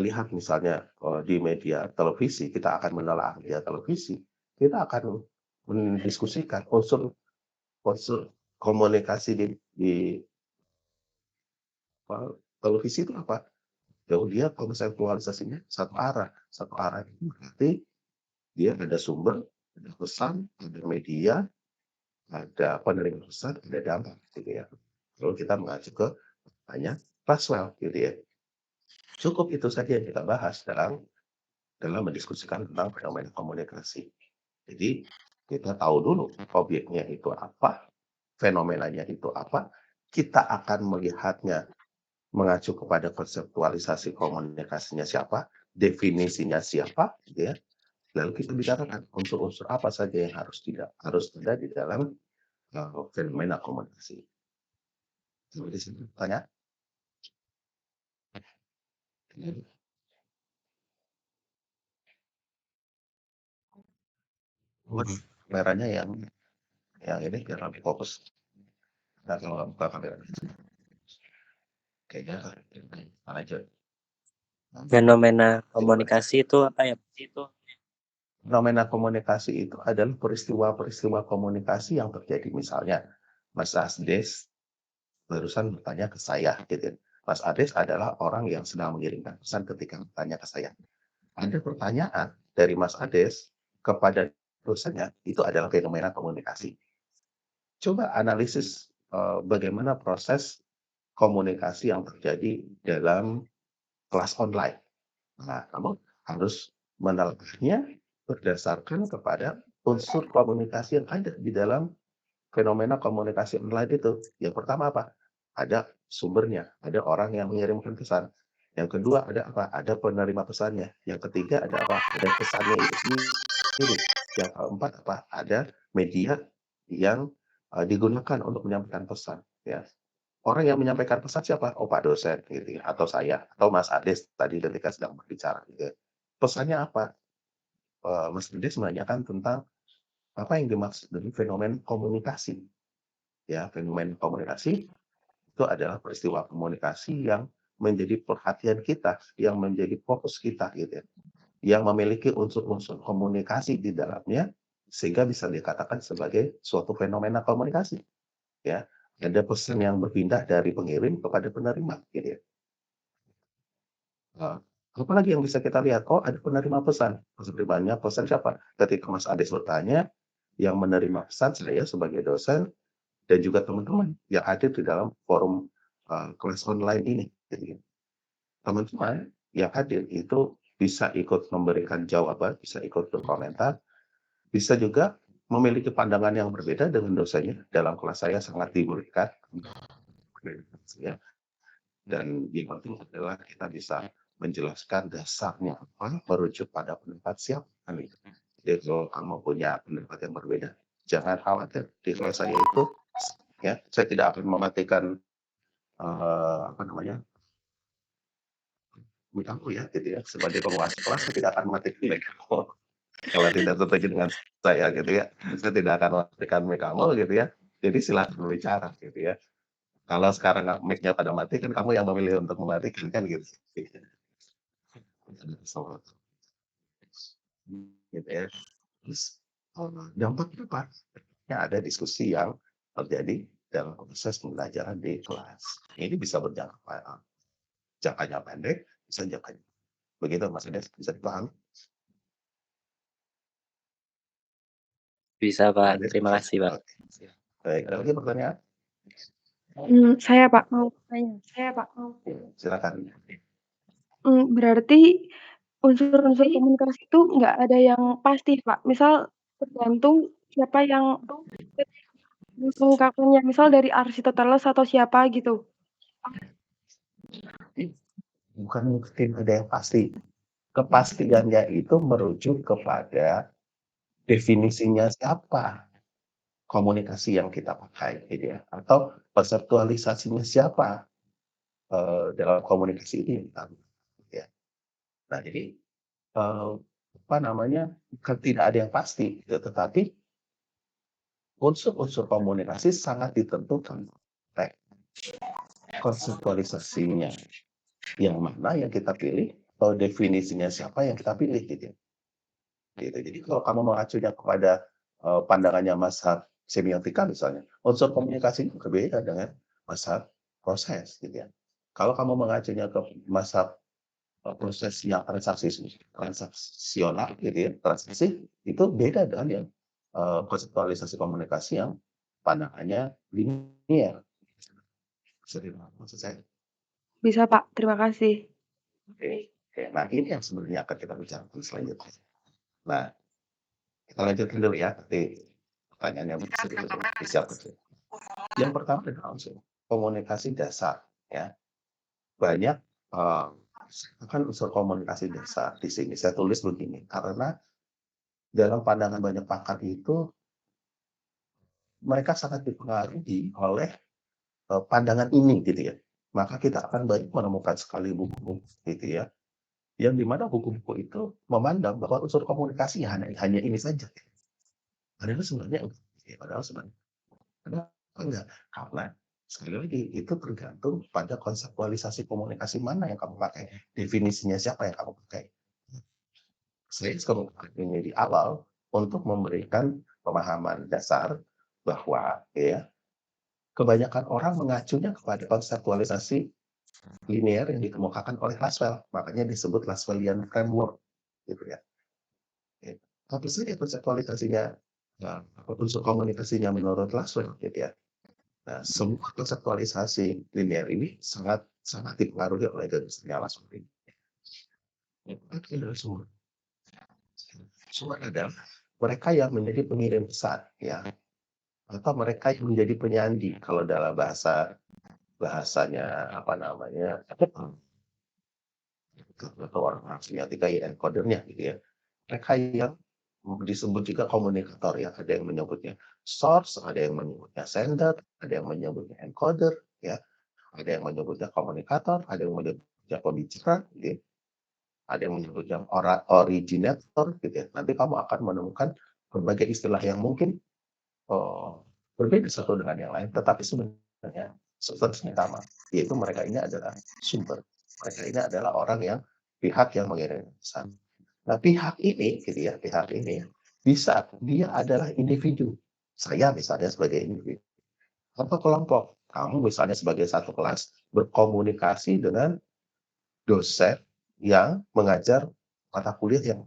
lihat misalnya di media televisi, kita akan menelaah media televisi, kita akan mendiskusikan unsur komunikasi di televisi itu apa? Dia konseptualisasinya satu arah itu berarti dia ada sumber, ada pesan, ada media, ada penerima pesan, ada dampak, gitu ya. Kalau kita mengacu ke hanya Laswell, gitu ya. Cukup itu saja yang kita bahas dalam mendiskusikan tentang fenomena komunikasi. Jadi kita tahu dulu objeknya itu apa, fenomenanya itu apa, kita akan melihatnya mengacu kepada konseptualisasi komunikasinya siapa, definisinya siapa, gitu ya. Lalu kita bicarakan unsur-unsur apa saja yang harus ada di dalam fenomena komunikasi. Sampai di sini tanya? Kameranya yang ini biar lebih fokus. Nah, kalau buka kamera kayaknya aja. Fenomena komunikasi itu apa ya? Fenomena komunikasi itu adalah peristiwa-peristiwa komunikasi yang terjadi. Misalnya, Mas Asdes barusan bertanya ke saya, gitu. Mas Ades adalah orang yang sedang mengirimkan pesan ketika bertanya ke saya. Ada pertanyaan dari Mas Ades kepada dosennya, itu adalah fenomena komunikasi. Coba analisis bagaimana proses komunikasi yang terjadi dalam kelas online. Nah, kamu harus menelahnya berdasarkan kepada unsur komunikasi yang ada di dalam fenomena komunikasi online itu. Yang pertama apa? Ada sumbernya, ada orang yang mengirimkan pesan. Yang kedua ada apa? Ada penerima pesannya. Yang ketiga ada apa? Ada pesannya itu sendiri. Yang keempat apa? Ada media yang digunakan untuk menyampaikan pesan. Ya. Orang yang menyampaikan pesan siapa? Oh, Pak dosen, gitu ya, atau saya, atau Mas Ades tadi ketika sedang berbicara. Gitu. Pesannya apa? Mas Ades menanyakan tentang apa yang dimaksud dengan fenomen komunikasi. Ya, fenomen komunikasi itu adalah peristiwa komunikasi yang menjadi perhatian kita, yang menjadi fokus kita, gitu ya, yang memiliki unsur-unsur komunikasi di dalamnya, sehingga bisa dikatakan sebagai suatu fenomena komunikasi. Ya, ada pesan yang berpindah dari pengirim kepada penerima, gitu ya. Apalagi yang bisa kita lihat? Oh, ada penerima pesan. Penerimanya pesan siapa? Ketika Mas Ades bertanya, yang menerima pesan saya sebagai dosen dan juga teman-teman yang hadir di dalam forum kelas online ini. Jadi, teman-teman yang hadir itu bisa ikut memberikan jawaban, bisa ikut berkomentar, bisa juga memiliki pandangan yang berbeda dengan dosennya. Dalam kelas saya sangat diberikan. Ya. Dan yang penting adalah kita bisa menjelaskan dasarnya apa, merujuk pada pendapat siapa. Jadi kalau kamu punya pendapat yang berbeda, jangan khawatir. Di kelas saya itu, ya, saya tidak akan mematikan apa namanya, mic aku ya, gitu ya. Sebagai penguasa kelas, saya tidak akan mematikan mic kamu kalau tidak setuju dengan saya, gitu ya. Saya tidak akan mematikan mic kamu, gitu ya. Jadi silahkan berbicara, gitu ya. Kalau sekarang mic-nya pada mati, kan kamu yang memilih untuk mematikan, kan gitu. Gitu ya. Terus dampaknya apa? Ya, ada diskusi yang terjadi dalam proses pembelajaran di kelas. Ini bisa jangkanya pendek, bisa jangkanya. Begitu Mas Ines, bisa dipahami? Bisa, Mas Pak. Ines? Terima kasih, Pak. Oke. Baik, ada lagi pertanyaan? Saya Pak mau tanya. Silakan. Berarti unsur-unsur komunikasi itu nggak ada yang pasti, Pak. Misal tergantung siapa yang mengungkapkannya, misal dari Aristoteles atau siapa gitu. Bukan mungkin ada yang pasti. Kepastiannya itu merujuk kepada definisinya siapa komunikasi yang kita pakai, gitu ya, atau perseptualisasinya siapa dalam komunikasi ini, ya. Nah, jadi apa namanya, tidak ada yang pasti, gitu, tetapi unsur-unsur komunikasi sangat ditentukan oleh konseptualisasinya, yang mana yang kita pilih, atau definisinya siapa yang kita pilih, gitu. Gitu. Jadi kalau kamu mengacunya kepada pandangannya mazhab semiotika misalnya, unsur komunikasi itu berbeda dengan mazhab proses, gitu ya. Kalau kamu mengacunya ke mazhab proses yang transaksional, gitu ya, transaksi, itu beda dengan yang konseptualisasi komunikasi yang pandangannya linear. Bisa dipahami maksud saya? Bisa, Pak. Terima kasih. Oke. Nah, ini yang sebenarnya akan kita bicarakan selanjutnya. Nah, kita lanjutkan dulu ya, nanti pertanyaannya bisa disiapkan. Yang pertama adalah unsur komunikasi dasar, ya. Banyak kan unsur komunikasi dasar di sini saya tulis begini karena dalam pandangan banyak pakar itu mereka sangat dipengaruhi oleh pandangan ini gitu ya. Maka kita akan banyak menemukan sekali buku-buku gitu ya, yang dimana buku-buku itu memandang bahwa unsur komunikasi hanya ini saja. Padahal sebenarnya enggak, ya, padahal sebenarnya kenapa enggak? Karena sekali lagi itu tergantung pada konseptualisasi komunikasi mana yang kamu pakai, definisinya siapa yang kamu pakai. Saya selalu ini di awal untuk memberikan pemahaman dasar bahwa ya kebanyakan orang mengacunya kepada konseptualisasi linear yang dikemukakan oleh Laswell, makanya disebut Laswellian framework, gitu ya. Oke. Apa saja konseptualisasinya, nah, unsur komunikasinya menurut Laswell, gitu ya. Nah, semua konseptualisasi linear ini sangat sangat dipengaruhi oleh gagasannya Laswell ini. Itu adalah sumber. Sumber adalah mereka yang menjadi pengirim pesan, ya, atau mereka yang menjadi penyandi kalau dalam bahasanya apa namanya atau orang semiotika ya encodernya gitu ya. Mereka yang disebut juga komunikator ya, ada yang menyebutnya source, ada yang menyebutnya sender, ada yang menyebutnya encoder ya, ada yang menyebutnya komunikator, ada yang menyebutnya pembicara gitu ya. Ada yang menyebutnya originator gitu ya. Nanti kamu akan menemukan berbagai istilah yang mungkin berbeda satu dengan yang lain, tetapi sebenarnya substansinya sama, yaitu mereka ini adalah sumber. Mereka ini adalah orang yang pihak yang mengirim pesan. Nah, pihak ini, gitu ya, pihak ini bisa dia adalah individu. Saya misalnya sebagai individu atau kelompok. Kamu misalnya sebagai satu kelas berkomunikasi dengan dosen yang mengajar mata kuliah yang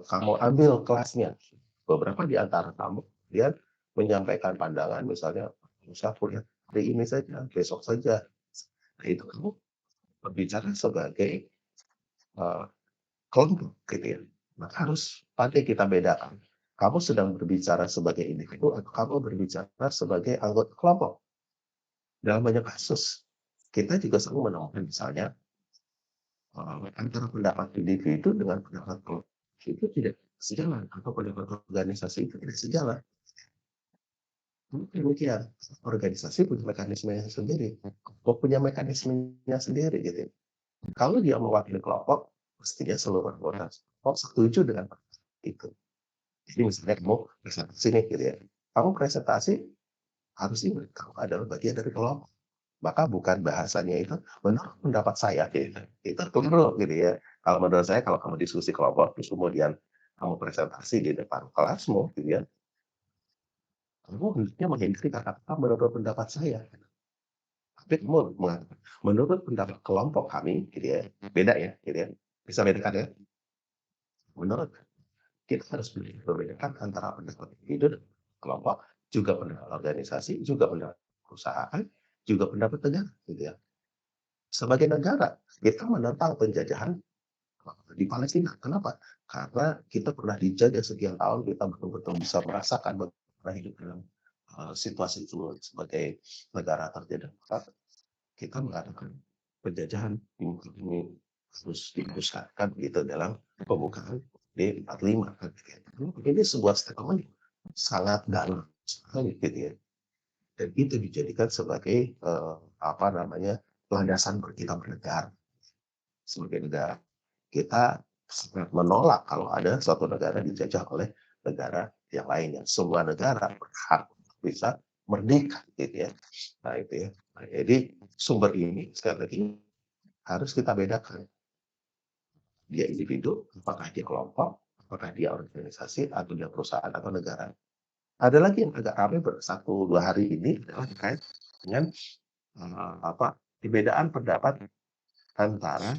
kamu ambil kelasnya. Beberapa di antara kamu dia menyampaikan pandangan misalnya bisa kuliah hari ini saja, besok saja. Nah, itu kamu berbicara sebagai kelompok gitu ya. Maka harus pandai kita bedakan. Kamu sedang berbicara sebagai individu atau kamu berbicara sebagai anggota kelompok. Dalam banyak kasus, kita juga selalu menemukan misalnya antara pendapat individu dengan pendapat kelompok itu tidak sejalan atau pendapat organisasi itu tidak sejalan. Demikian, organisasi punya mekanismenya sendiri, kelompok punya mekanismenya sendiri gitu. Kalau dia mewakili kelompok, mestinya seluruh anggota kelompok setuju dengan itu. Jadi misalnya kamu presentasi nih gitu ya, kamu presentasi harus ingat kamu adalah bagian dari kelompok. Maka bukan bahasanya itu menurut pendapat saya gitu. Itu keliru gitu ya. Kalau menurut saya kalau kamu diskusi kelompok terus kemudian kamu presentasi di depan kelasmu gitu ya, kamu hendaknya menghindari kata-kata menurut pendapat saya. Tapi kamu mengatakan menurut pendapat kelompok kami gitu ya, beda ya gitu ya. Bisa bedakan ya. Menurut kita harus membedakan antara pendapat individu dan kelompok, juga pendapat organisasi, juga pendapat perusahaan, juga pendapat negara gitu ya. Sebagai negara, kita menentang penjajahan di Palestina. Kenapa? Karena kita pernah dijajah sekian tahun, kita betul-betul bisa merasakan bagaimana hidup dalam situasi itu sebagai negara terjajah. Maka kita mengatakan penjajahan ini harus dipusatkan gitu dalam pembukaan di 45 kan. Ini sebuah statement sangat dalam sekali gitu ya. Dan itu dijadikan sebagai apa namanya landasan kita bernegara sebagai negara. Kita sangat menolak kalau ada suatu negara dijajah oleh negara yang lainnya. Semua negara berhak bisa merdeka gitu ya. Nah itu ya. Nah, jadi sumber ini sekali lagi harus kita bedakan. Dia individu, apakah dia kelompok, apakah dia organisasi, atau dia perusahaan atau negara. Ada lagi yang agak ramai satu dua hari ini adalah terkait dengan apa perbedaan pendapat antara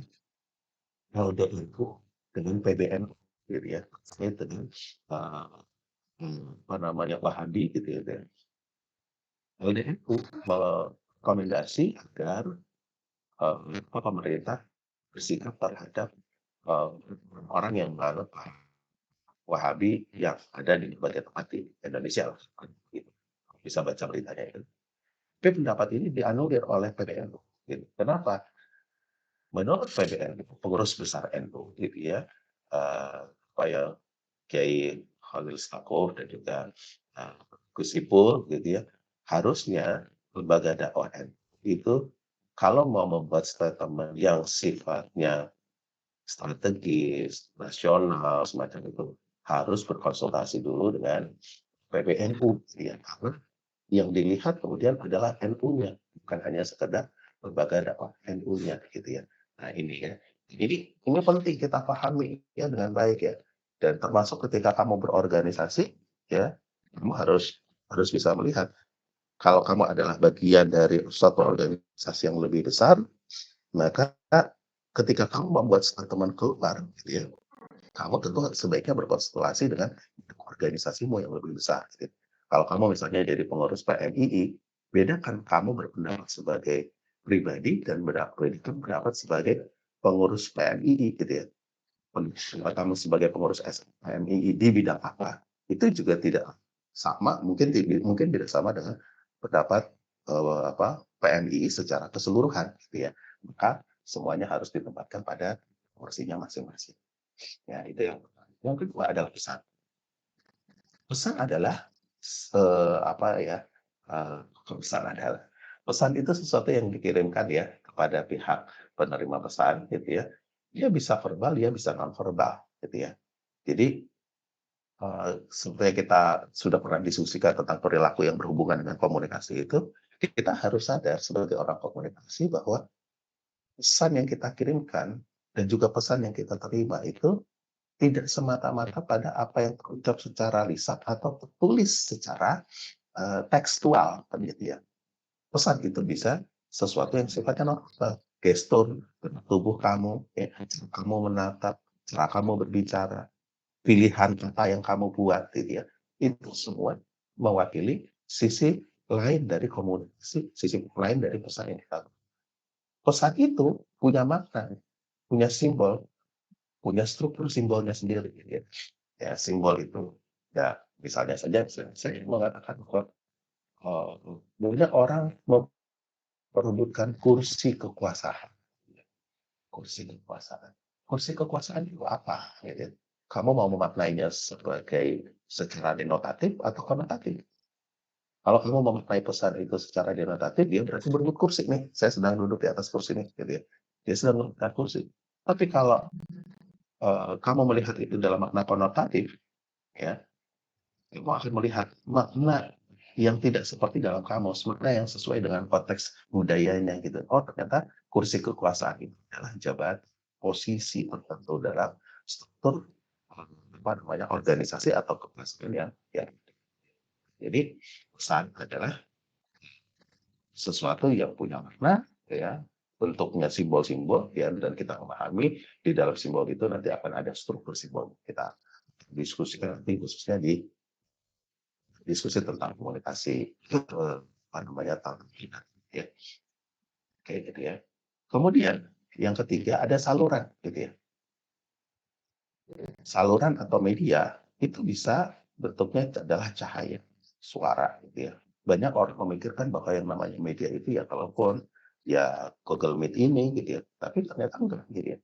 LDIU dengan PBNU gitu ya. Terkait dengan apa namanya Wahabi gitu ya. LDIU merekomendasi agar pemerintah bersikap terhadap orang yang menganut Wahabi yang ada di berbagai tempat di Indonesia lah. Gitu. Bisa baca beritanya itu. Tapi pendapat ini dianulir oleh PBNU. Gitu. Kenapa? Menurut PBNU, pengurus besar NU, gitu ya, supaya Kiai Khalil Stakuf dan juga Gus Ipul gitu ya, harusnya lembaga dakwah NU itu kalau mau membuat statement yang sifatnya strategis, nasional, semacam itu, harus berkonsultasi dulu dengan PBNU ya, karena yang dilihat kemudian adalah NU-nya, bukan hanya sekedar lembaga dakwah NU-nya gitu ya. Nah ini ya, ini penting kita pahami ya dengan baik ya. Dan termasuk ketika kamu berorganisasi ya, kamu harus bisa melihat kalau kamu adalah bagian dari suatu organisasi yang lebih besar, maka ketika kamu membuat statement keluar gitu ya, kamu tentu sebaiknya berkonsultasi dengan organisasimu yang lebih besar gitu. Kalau kamu misalnya jadi pengurus PMII, bedakan kamu berpendapat sebagai pribadi dan bedakan pendapat sebagai pengurus PMII gitu ya. Pendapat kamu sebagai pengurus PMII di bidang apa, itu juga tidak sama, mungkin tidak sama dengan pendapat PMII secara keseluruhan gitu ya. Maka semuanya harus ditempatkan pada porsinya masing-masing. Ya, itu yang pertama. Yang kedua adalah pesan. Pesan adalah pesan itu sesuatu yang dikirimkan ya kepada pihak penerima pesan gitu ya. Dia bisa verbal, dia bisa non verbal gitu ya. Jadi seperti kita sudah pernah diskusikan tentang perilaku yang berhubungan dengan komunikasi itu, kita harus sadar sebagai orang komunikasi bahwa pesan yang kita kirimkan dan juga pesan yang kita terima itu tidak semata-mata pada apa yang terucap secara lisan atau tertulis secara tekstual kan gitu ya. Pesan itu bisa sesuatu yang sifatnya nonverbal, gestur tubuh kamu, ya, cara kamu menatap, cara kamu berbicara, pilihan kata yang kamu buat gitu ya. Itu semua mewakili sisi lain dari komunikasi, sisi lain dari pesan yang kita. Pesan itu punya makna, punya simbol, punya struktur simbolnya sendiri gitu ya. Ya, simbol itu ya misalnya saja saya mengatakan bahwa banyak orang memperebutkan kursi kekuasaan. Kursi kekuasaan. Kursi kekuasaan itu apa? Gitu. Kamu mau memaknainya sebagai secara denotatif atau konotatif? Kalau kamu memaknai pesan itu secara denotatif, dia berarti berebut kursi nih. Saya sedang duduk di atas kursi nih, gitu ya. Dia sedang merebutkan kursi. Tapi kalau kamu melihat itu dalam makna konotatif, ya, kamu akan melihat makna yang tidak seperti dalam kamus, makna yang sesuai dengan konteks budayanya gitu. Oh ternyata kursi kekuasaan itu adalah jabatan posisi tertentu dalam struktur organisasi atau kekuasaan yang jadi pesan adalah sesuatu yang punya makna ya, bentuknya simbol-simbol ya, dan kita memahami di dalam simbol itu nanti akan ada struktur simbol. Kita diskusikan nanti khususnya di diskusi tentang komunikasi tentang ya. Kayak gitu ya. Kemudian yang ketiga ada saluran gitu ya. Saluran atau media itu bisa bentuknya adalah cahaya, suara gitu ya. Banyak orang memikirkan bahwa yang namanya media itu ya telepon, ya Google Meet ini gitu ya. Tapi ternyata enggak gitu ya.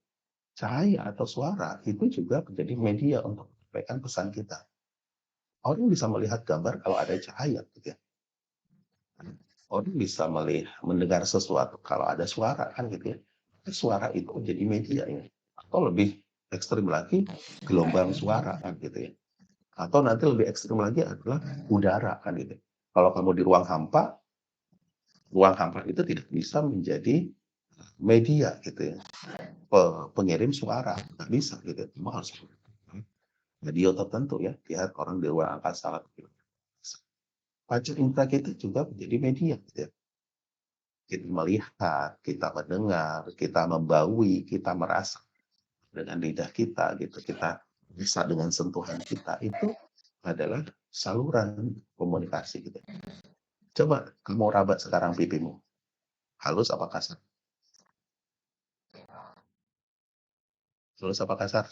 Cahaya atau suara itu juga menjadi media untuk menyampaikan pesan kita. Orang bisa melihat gambar kalau ada cahaya gitu ya. Orang bisa mendengar sesuatu kalau ada suara kan gitu ya. Suara itu menjadi media ya. Atau lebih ekstrim lagi gelombang suara kan gitu ya. Atau nanti lebih ekstrim lagi adalah udara kan gitu. Kalau kamu di ruang hampa itu tidak bisa menjadi media gitu ya. Pengirim suara nggak bisa gitu. Kamu harus radio tertentu ya. Lihat orang di ruang angkasa gitu. Panca indera kita juga menjadi media gitu ya. Kita melihat, kita mendengar, kita membaui, kita merasa dengan lidah kita gitu, kita bisa dengan sentuhan kita, itu adalah saluran komunikasi gitu. Coba kamu raba sekarang pipimu, halus apa kasar? Halus apa kasar?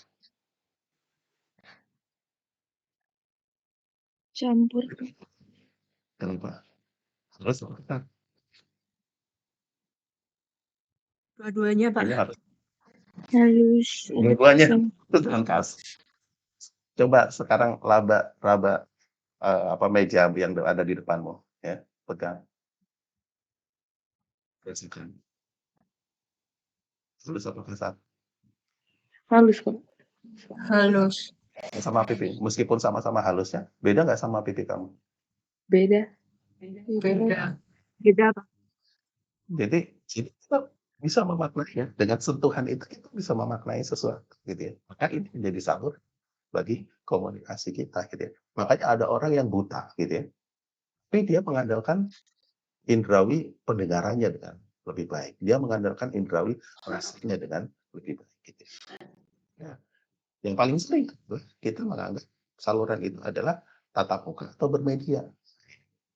Campur. Kenapa? Halus apa kasar? Dua-duanya, Pak. Ini harus Halus. dua-duanya itu kasar. Coba sekarang raba meja yang ada di depanmu, ya, pegang, rasakan. Halus apa kasar? Halus, Pak. Halus. Sama pipi, meskipun sama-sama halusnya, beda nggak sama pipi kamu? Beda. Beda. Beda, Pak. Jadi kita bisa memaknainya dengan sentuhan itu kita bisa memaknai sesuatu, gitu ya. Maka ini menjadi salur bagi komunikasi kita, gitu ya. Makanya ada orang yang buta, gitu ya. Tapi dia mengandalkan indrawi pendengarannya dengan lebih baik. Dia mengandalkan indrawi rasanya dengan lebih baik, gitu ya. Yang paling sering kita menganggap saluran itu adalah tatap muka atau bermedia.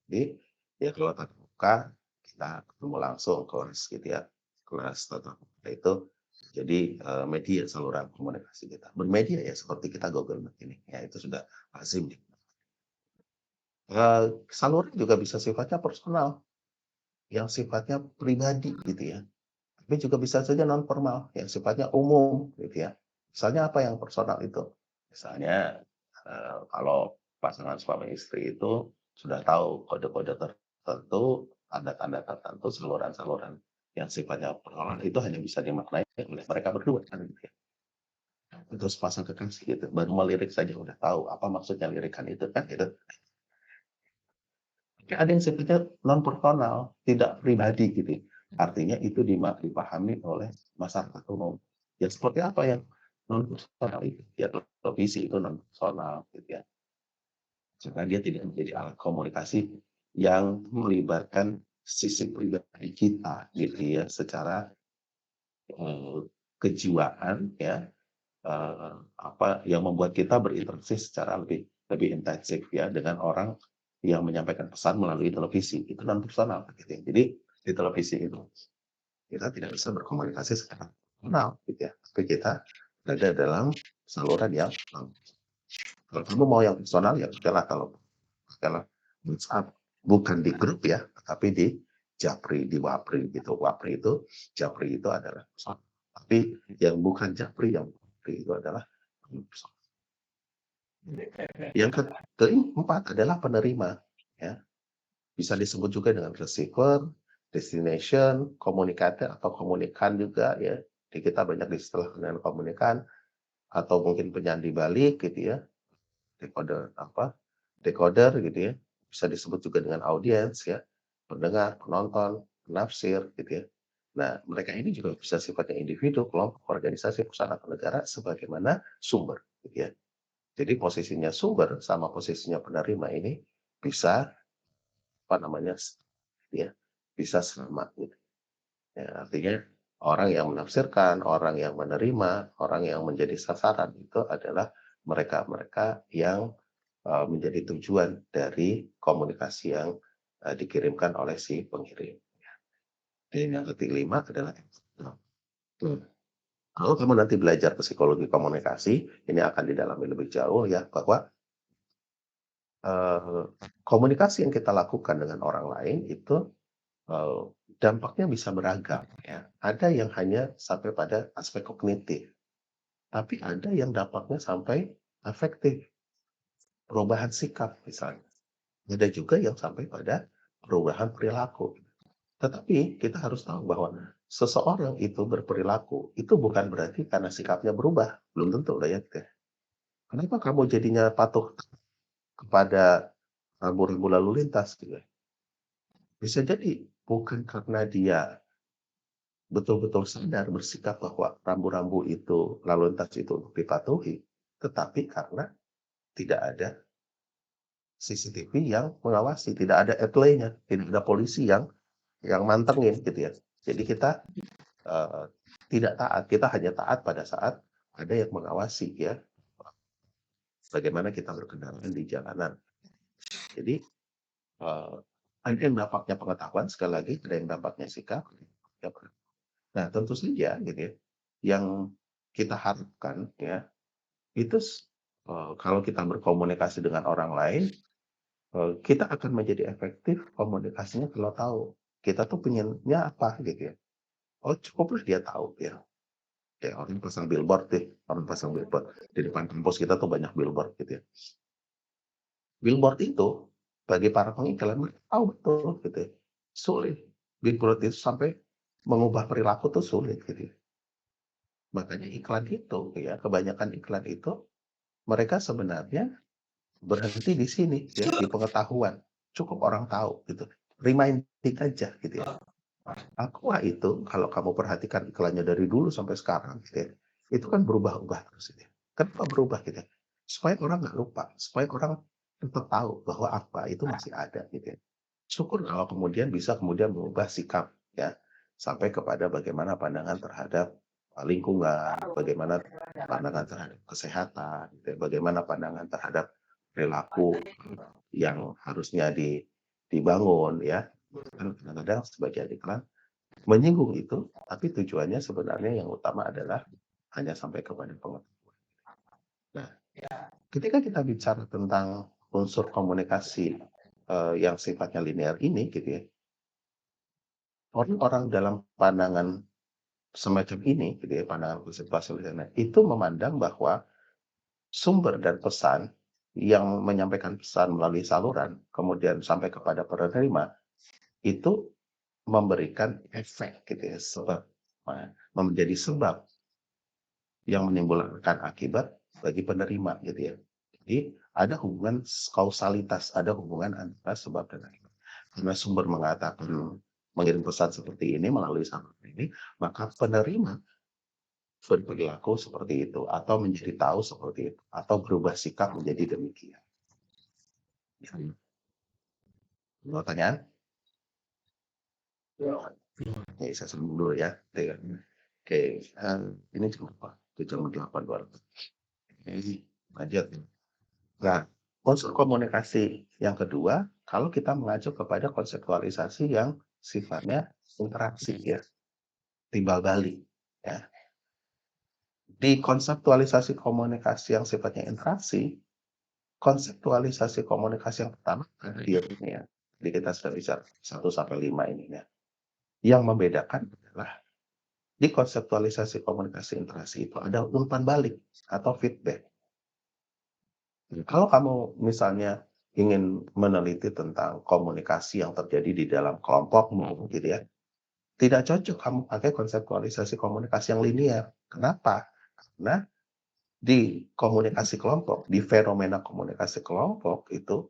Jadi ya kalau tatap muka kita ketemu langsung kelas, gitu ya. Kelas tatap muka itu jadi media saluran komunikasi kita. Bermedia ya seperti kita Google Meet ini. Ya itu sudah lazim. Saluran juga bisa sifatnya personal, yang sifatnya pribadi, gitu ya. Tapi juga bisa saja non formal, yang sifatnya umum, gitu ya. Misalnya apa yang personal itu? Misalnya kalau pasangan suami istri itu sudah tahu kode-kode tertentu, tanda-tanda tertentu, saluran-saluran yang sifatnya personal itu hanya bisa dimaknai oleh mereka berdua, kan, gitu ya. Terus pasang kekasih gitu, baru melirik saja udah tahu apa maksudnya lirikan itu, kan, gitu. Tapi ada yang sifatnya non personal, tidak pribadi, gitu. Artinya itu dipahami oleh masyarakat umum. Ya seperti apa yang non personal itu? Ya televisi itu non personal, gitu ya. Karena dia tidak menjadi alat komunikasi yang melibatkan sisi pribadi kita, gitu ya, secara kejiwaan, ya, apa yang membuat kita berinteraksi secara lebih intensif, ya, dengan orang yang menyampaikan pesan melalui televisi. Itu non personal, gitu ya. Jadi di televisi itu kita tidak bisa berkomunikasi secara personal, gitu ya. Tapi kita berada dalam saluran yang kalau kamu mau yang personal ya udahlah, kalau WhatsApp bukan di grup ya, tapi di Japri, di Wapri gitu. Wapri itu, Japri itu adalah personal. Tapi yang bukan Japri, yang Wapri itu adalah personal. Yang keempat adalah penerima, ya. Bisa disebut juga dengan receiver, destination, komunikator atau komunikan juga, ya. Di kita banyak istilah dengan komunikan atau mungkin penyandi balik, gitu ya. Decoder gitu ya. Bisa disebut juga dengan audiens, ya. Pendengar, penonton, penafsir, gitu ya. Nah, mereka ini juga bisa sifatnya individu, kelompok, organisasi, perusahaan atau negara sebagaimana sumber, gitu ya. Jadi posisinya sumber sama posisinya penerima ini bisa ya, bisa sama, gitu. Ya, artinya orang yang menafsirkan, orang yang menerima, orang yang menjadi sasaran itu adalah mereka-mereka yang menjadi tujuan dari komunikasi yang dikirimkan oleh si pengirim. Dan yang kelima adalah kalau kamu nanti belajar psikologi komunikasi, ini akan didalami lebih jauh, ya, bahwa komunikasi yang kita lakukan dengan orang lain itu dampaknya bisa beragam, ya. Ada yang hanya sampai pada aspek kognitif, tapi ada yang dampaknya sampai afektif, perubahan sikap misalnya. Ada juga yang sampai pada perubahan perilaku. Tetapi kita harus tahu bahwa seseorang itu berperilaku itu bukan berarti karena sikapnya berubah, belum tentu, ya. Kenapa kamu jadinya patuh kepada rambu-rambu lalu lintas, gitu ya? Bisa jadi bukan karena dia betul-betul sadar bersikap bahwa rambu-rambu itu, lalu lintas itu untuk dipatuhi, tetapi karena tidak ada CCTV yang mengawasi, tidak ada etlenya, tidak ada polisi yang mantengin, gitu ya. Jadi kita tidak taat, kita hanya taat pada saat ada yang mengawasi, ya, bagaimana kita berkendara di jalanan. Jadi ada yang dampaknya pengetahuan, sekali lagi ada yang dampaknya sikap. Nah, tentu saja, gitu ya, yang kita harapkan, ya, itu kalau kita berkomunikasi dengan orang lain, kita akan menjadi efektif komunikasinya kalau tahu kita tuh pengennya apa, gitu ya. Oh, cukuplah dia tahu, ya. Kayak orang pasang billboard di depan kampus kita tuh banyak billboard gitu ya. Billboard itu bagi para pengiklan mereka tahu betul gitu ya. Sulit. Billboard itu sampai mengubah perilaku tuh sulit gitu ya. Makanya iklan itu ya, kebanyakan iklan itu mereka sebenarnya berhenti di sini ya, di pengetahuan. Cukup orang tahu gitu. Reminding aja gitu ya. Aqua itu kalau kamu perhatikan iklannya dari dulu sampai sekarang gitu ya, itu kan berubah-ubah terus gitu ya. Kenapa berubah gitu ya? Supaya orang nggak lupa, supaya orang tetap tahu bahwa Aqua itu masih ada gitu ya. Syukur kalau kemudian bisa kemudian mengubah sikap ya, sampai kepada bagaimana pandangan terhadap lingkungan, bagaimana pandangan terhadap kesehatan, gitu ya, bagaimana pandangan terhadap perilaku yang harusnya dibangun ya. Kan kadang-kadang sebagian iklan menyinggung itu, tapi tujuannya sebenarnya yang utama adalah hanya sampai kepada pengetahuan. Nah, ketika kita bicara tentang unsur komunikasi yang sifatnya linear ini, gitu ya, orang-orang dalam pandangan semacam ini, gitu ya, pandangan konseptuasi linear, itu memandang bahwa sumber dan pesan yang menyampaikan pesan melalui saluran, kemudian sampai kepada penerima, itu memberikan efek, gitu ya, sebab menjadi sebab yang menimbulkan akibat bagi penerima gitu ya. Jadi ada hubungan kausalitas, ada hubungan antara sebab dan akibat. Karena sumber mengatakan mengirim pesan seperti ini melalui saluran ini, maka penerima berperilaku seperti itu atau menjadi tahu seperti itu atau berubah sikap menjadi demikian. Ya. Ada pertanyaan? Oke, saya sambung dulu ya. Oke, ini jam berapa? Jam 8.200. Oke, lanjut. Nah, unsur komunikasi yang kedua, kalau kita mengacu kepada konseptualisasi yang sifatnya interaksi ya, timbal balik ya. Di konseptualisasi komunikasi yang sifatnya interaksi, konseptualisasi komunikasi yang pertama ada di ini ya. Jadi kita sudah bicara 1 sampai 5 ini ya. Yang membedakan adalah di konseptualisasi komunikasi interaksi itu ada umpan balik atau feedback. Kalau kamu misalnya ingin meneliti tentang komunikasi yang terjadi di dalam kelompokmu gitu ya, tidak cocok kamu pakai konseptualisasi komunikasi yang linear. Kenapa? Karena di komunikasi kelompok, di fenomena komunikasi kelompok itu,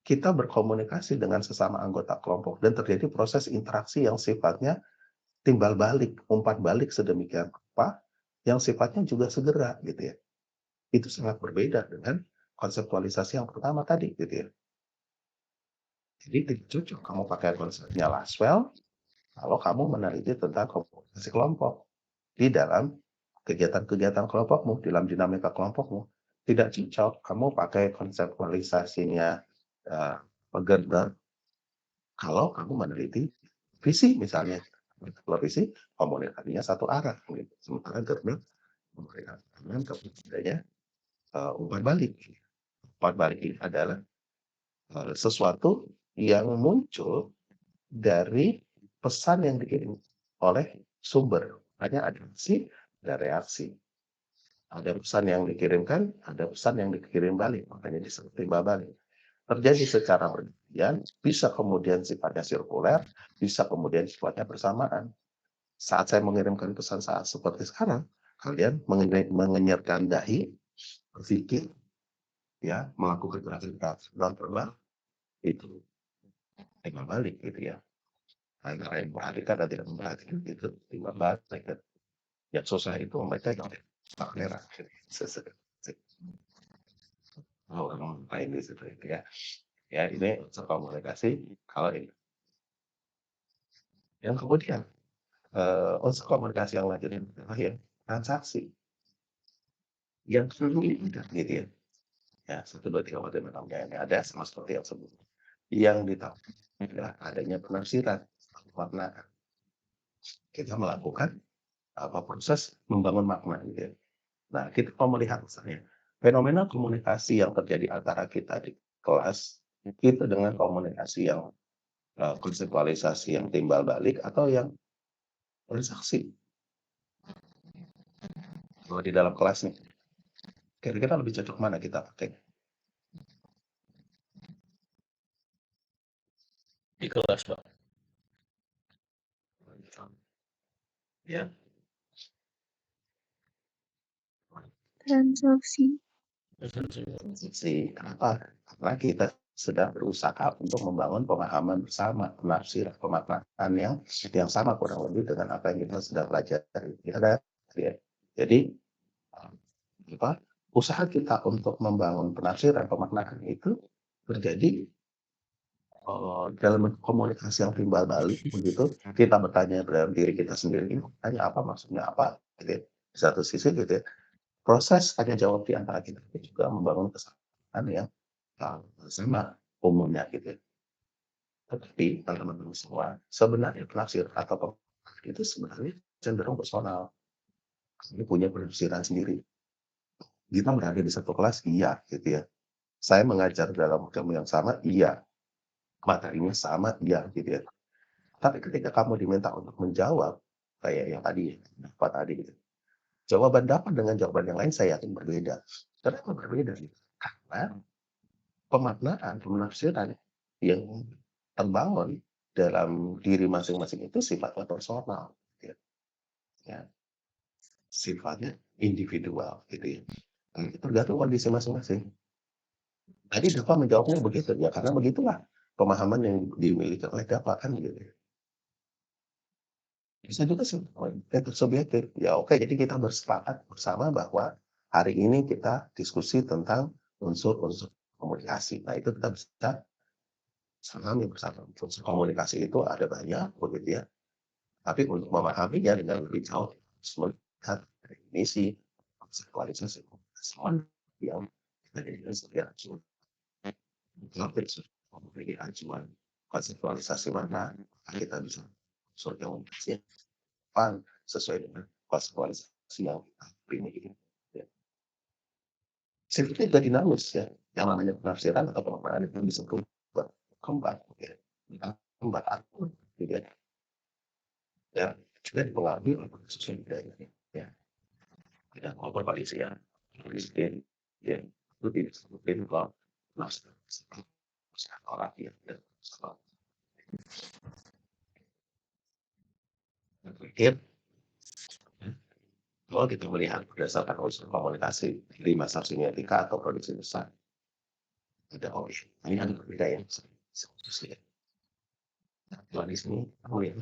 kita berkomunikasi dengan sesama anggota kelompok dan terjadi proses interaksi yang sifatnya timbal balik, umpan balik sedemikian rupa, yang sifatnya juga segera gitu ya. Itu sangat berbeda dengan konseptualisasi yang pertama tadi gitu ya. Jadi tidak cocok kamu pakai konsepnya Laswell kalau kamu meneliti tentang komunikasi kelompok di dalam kegiatan-kegiatan kelompokmu, dalam dinamika kelompokmu. Tidak cocok kamu pakai konseptualisasinya Gardner kalau kamu meneliti visi misalnya. Kalau visi komunikasinya satu arah gitu. Sementara Gardner memberikan kepadanya umpan balik. Umpan balik ini adalah sesuatu yang muncul dari pesan yang dikirim oleh sumber. Hanya ada aksi, ada reaksi. Ada pesan yang dikirimkan, ada pesan yang dikirim balik. Makanya disebut timbal balik. Terjadi secara bergantian, bisa kemudian sifatnya sirkuler, bisa kemudian sifatnya bersamaan. Saat saya mengirimkan pesan saat seperti sekarang, kalian mengenyarkan dahi, berpikir, ya, melakukan gerakan-gerakan non-verbal, itu timbal balik gitu ya. Antara yang memperhatikan dan tidak memperhatikan itu timbal balik. Yang susah itu mereka yang tak merah. Oh, emang lain di situ ya. Ya, ini unsur komunikasi kalau ini. Yang kemudian unsur komunikasi yang lanjutin terakhir transaksi. Yang sering gitu ya. Ya, 1, 2, 3, 4, 5, 6 ini ada sama seperti yang sebelumnya. Yang ditambah adalah adanya penafsiran warna. Kita melakukan proses membangun makna gitu ya. Nah, kita mau melihat misalnya fenomena komunikasi yang terjadi antara kita di kelas itu dengan komunikasi yang konseptualisasi yang timbal balik atau yang transaksi. Kalau di dalam kelas nih, kira-kira lebih cocok mana kita pakai? Di kelas, Pak. Ya, Transaksi. kenapa? Karena kita sedang berusaha untuk membangun pemahaman bersama, penafsiran, pemaknaan yang sama kurang lebih dengan apa yang kita sedang pelajari. Ya kan? Ya. Jadi apa? Usaha kita untuk membangun penafsiran, pemaknaan itu terjadi dalam komunikasi yang timbal balik begitu. Kita bertanya dalam diri kita sendiri, ini tanya apa, maksudnya apa, gitu ya. Di satu sisi gitu ya, proses tanya jawab di antara kita itu juga membangun kesamaan yang sama umumnya gitu ya. Tetapi teman-teman semua, sebenarnya penafsir atau pemaknaan itu sebenarnya cenderung personal. Kami punya penafsiran sendiri. Kita berada di satu kelas, iya gitu ya. Saya mengajar dalam ilmu yang sama, iya. Materinya sama, iya gitu ya. Tapi ketika kamu diminta untuk menjawab, kayak yang tadi, apa tadi gitu. Jawaban dapat dengan jawaban yang lain saya yakin berbeda. Kenapa berbeda? Gitu? Karena pemaknaan, penafsiran yang terbangun dalam diri masing-masing itu sifatnya personal, gitu ya. Sifatnya individual, gitu ya. Tergantung kondisi masing-masing. Tadi Dava menjawabnya begitu ya, karena begitulah pemahaman yang dimiliki oleh Dava kan gitu. Bisa juga itu subjektif. Ya oke, jadi kita bersepakat bersama bahwa hari ini kita diskusi tentang unsur-unsur komunikasi. Nah, itu kita bisa pahami bersama. Unsur komunikasi itu ada banyak begitu ya. Tapi untuk memahaminya dengan lebih jauh, harus melihat definisi, konseptualisasi komunikasi yang kita jadikan sebagai acuan. Kalau kita memiliki acuan konseptualisasi mana, kita bisa unsur komunikasi sesuai dengan konsekuensi yang kita miliki. Ya. Sebetulnya juga dinamis ya. Yang namanya penafsiran atau pemaknaan itu bisa berubah, kembang, ya. Kembang atur, gitu ya. Ya, juga dipengaruhi oleh sesuai budaya. Ya. Tidak mau berkoalisi ya. Presiden, ya. Itu tidak sebutin kalau penafsiran orang ya. Terakhir, kalau kita melihat berdasarkan unsur komunikasi di masa semiotika atau produksi besar, ada ini yang berbeda ya. Nah, di sini mungkin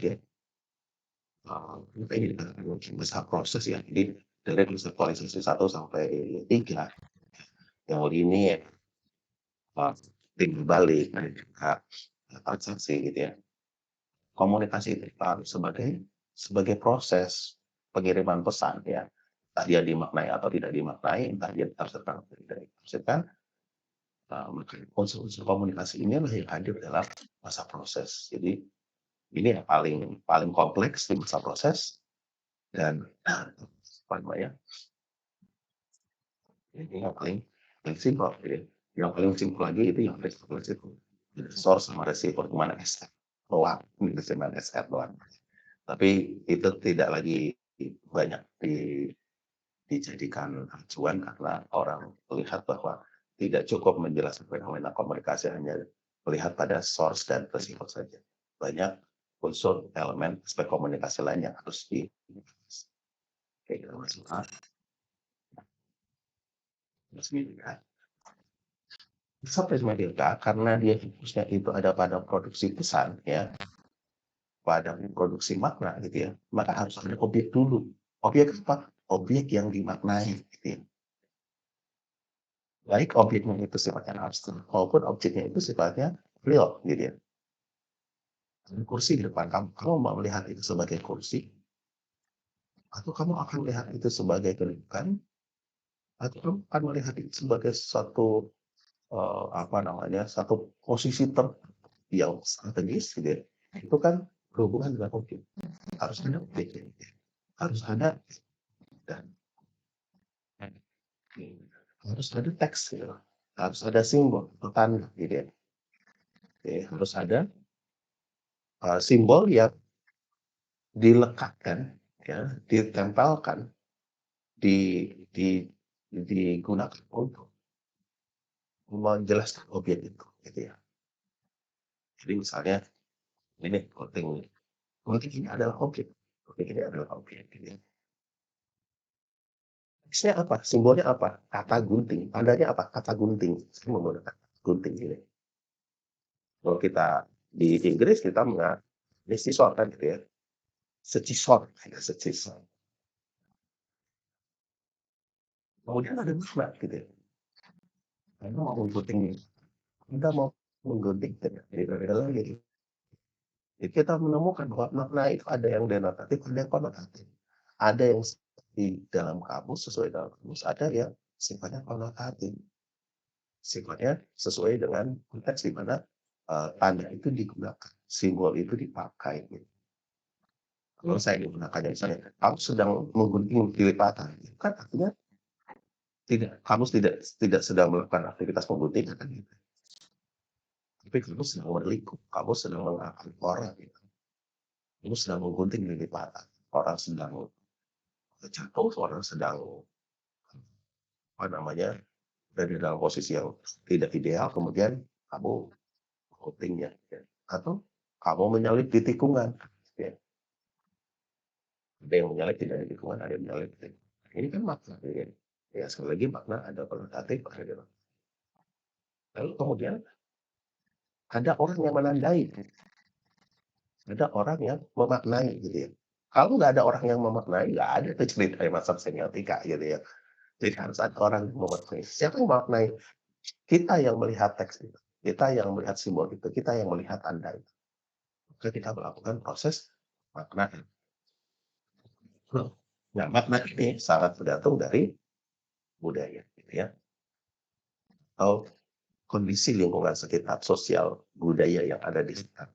ini mungkin besar proses ya. Jadi dari konseptualisasi 1 sampai 3 yang linear, timbal balik dan juga transaksi gitu ya. Komunikasi itu sebagai proses pengiriman pesan ya. Entah dia dimaknai atau tidak dimaknai, entah dia ditafsirkan atau tidak ditafsirkan. Unsur-unsur komunikasi inilah yang hadir dalam masa proses. Jadi ini yang paling kompleks di masa proses dan apa namanya? Ini yang paling simpel gitu ya. Yang paling simpel lagi itu yang resiko. Source sama resiko kemana SR doang, mana SR doang. Tapi itu tidak lagi banyak dijadikan acuan karena orang melihat bahwa tidak cukup menjelaskan fenomena komunikasi hanya melihat pada source dan resiko saja. Banyak unsur elemen aspek komunikasi lain yang harus dibahas. Oke, kita masuk ke sampai Medilka karena dia fokusnya itu ada pada produksi pesan ya, pada produksi makna gitu ya, maka harus ada objek dulu. Objek apa? Objek yang dimaknai gitu ya. Baik objeknya itu sifatnya abstrak maupun objeknya itu sifatnya real gitu ya. Kursi di depan kamu mau melihat itu sebagai kursi atau kamu akan melihat itu sebagai kedudukan atau kamu akan melihat itu sebagai satu satu posisi yang strategis gitu ya. Itu kan berhubungan dengan objek. Harus ada objeknya. Harus ada dan harus ada teks gitu. Harus ada simbol tanda gitu ya. Oke, harus ada simbol yang dilekatkan ya, ditempelkan di digunakan untuk menjelaskan objek itu, gitu ya. Jadi misalnya ini gunting ini adalah objek, ini adalah objek, gitu ya. Teksnya apa? Simbolnya apa? Kata gunting. Tandanya apa? Kata gunting. Saya menggunakan gunting ini. Kalau kita di Inggris kita ini scissor kan gitu ya. Secisor, ada secisor. Kemudian ada makna gitu ya. Anda mau menggunting, Anda mau menggunting beda-beda lagi. Jadi kita menemukan bahwa makna itu ada yang denotatif, ada yang konotatif. Ada yang di dalam kamus, sesuai dalam kamus, ada yang sifatnya konotatif. Sifatnya sesuai dengan konteks di mana tanda itu digunakan, simbol itu dipakai. Gitu. Kalau saya menggunakannya misalnya, kamu sedang menggunting lipatan, itu kan artinya kamu tidak sedang melakukan aktivitas menggunting kan gitu. Tapi kamu sedang berliku, kamu sedang mengangkat orang, gitu. Kamu sedang menggunting lipatan, orang sedang jatuh, orang sedang berada dalam posisi yang tidak ideal, kemudian kamu guntingnya, ya. Atau kamu menyalip di tikungan, ya. Ada yang menyalip tidak di tikungan, ada yang menyalip di tikungan. Ini kan makna, ya. Ya sekali lagi makna ada konotatif, ada. Lalu kemudian ada orang yang menandai, ada orang yang memaknai, gitu ya. Kalau nggak ada orang yang memaknai, nggak ada tuh cerita mazhab semiotika, gitu ya. Jadi harus ada orang yang memaknai. Siapa yang memaknai? Kita yang melihat teks itu, kita yang melihat simbol itu, kita yang melihat tanda itu. Maka kita melakukan proses makna. Nah, makna ini sangat bergantung dari budaya, gitu ya. Atau kondisi lingkungan sekitar, sosial, budaya yang ada di sekitar.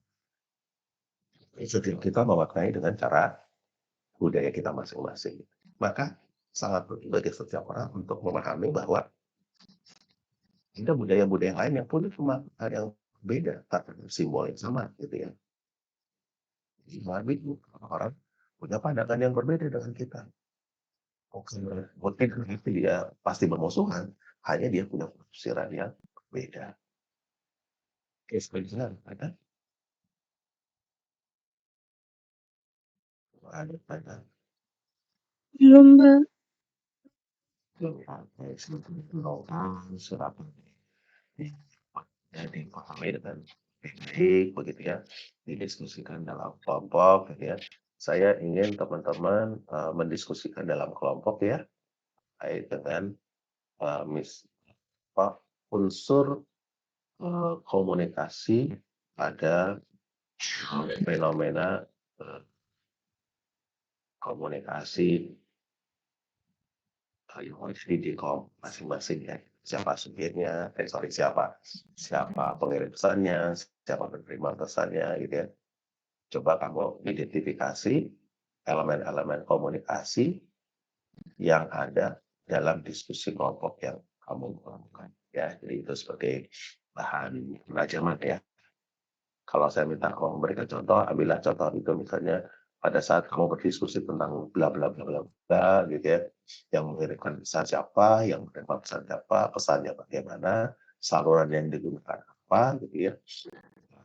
Setiap kita memaknai dengan cara budaya kita masing-masing. Maka sangat penting bagi setiap orang untuk memahami bahwa ada budaya-budaya lain yang punya pemaknaan yang beda terhadap simbol yang sama, gitu ya. Orang punya pandangan yang berbeda dengan kita. Mungkin dia pasti bermusuhan, hanya dia punya penafsiran yang berbeda. Oke, sebenarnya ada pandangan. Belum, Mbak. Jadi dipahami dengan baik begitu ya, didiskusikan dalam kelompok gitu ya. Saya ingin teman-teman mendiskusikan dalam kelompok ya, kait dengan unsur komunikasi pada fenomena komunikasi di kelompok masing-masing ya. Siapa subjeknya, siapa pengirim pesannya, siapa penerima pesannya gitu ya. Coba kamu identifikasi elemen-elemen komunikasi yang ada dalam diskusi kelompok yang kamu lakukan ya. Jadi itu sebagai bahan penajaman ya. Kalau saya minta kamu memberikan contoh, ambillah contoh itu misalnya pada saat kamu berdiskusi tentang bla bla bla bla bla gitu ya, yang mengirimkan pesan siapa, yang menerima pesan siapa, pesannya bagaimana, saluran yang digunakan apa gitu ya.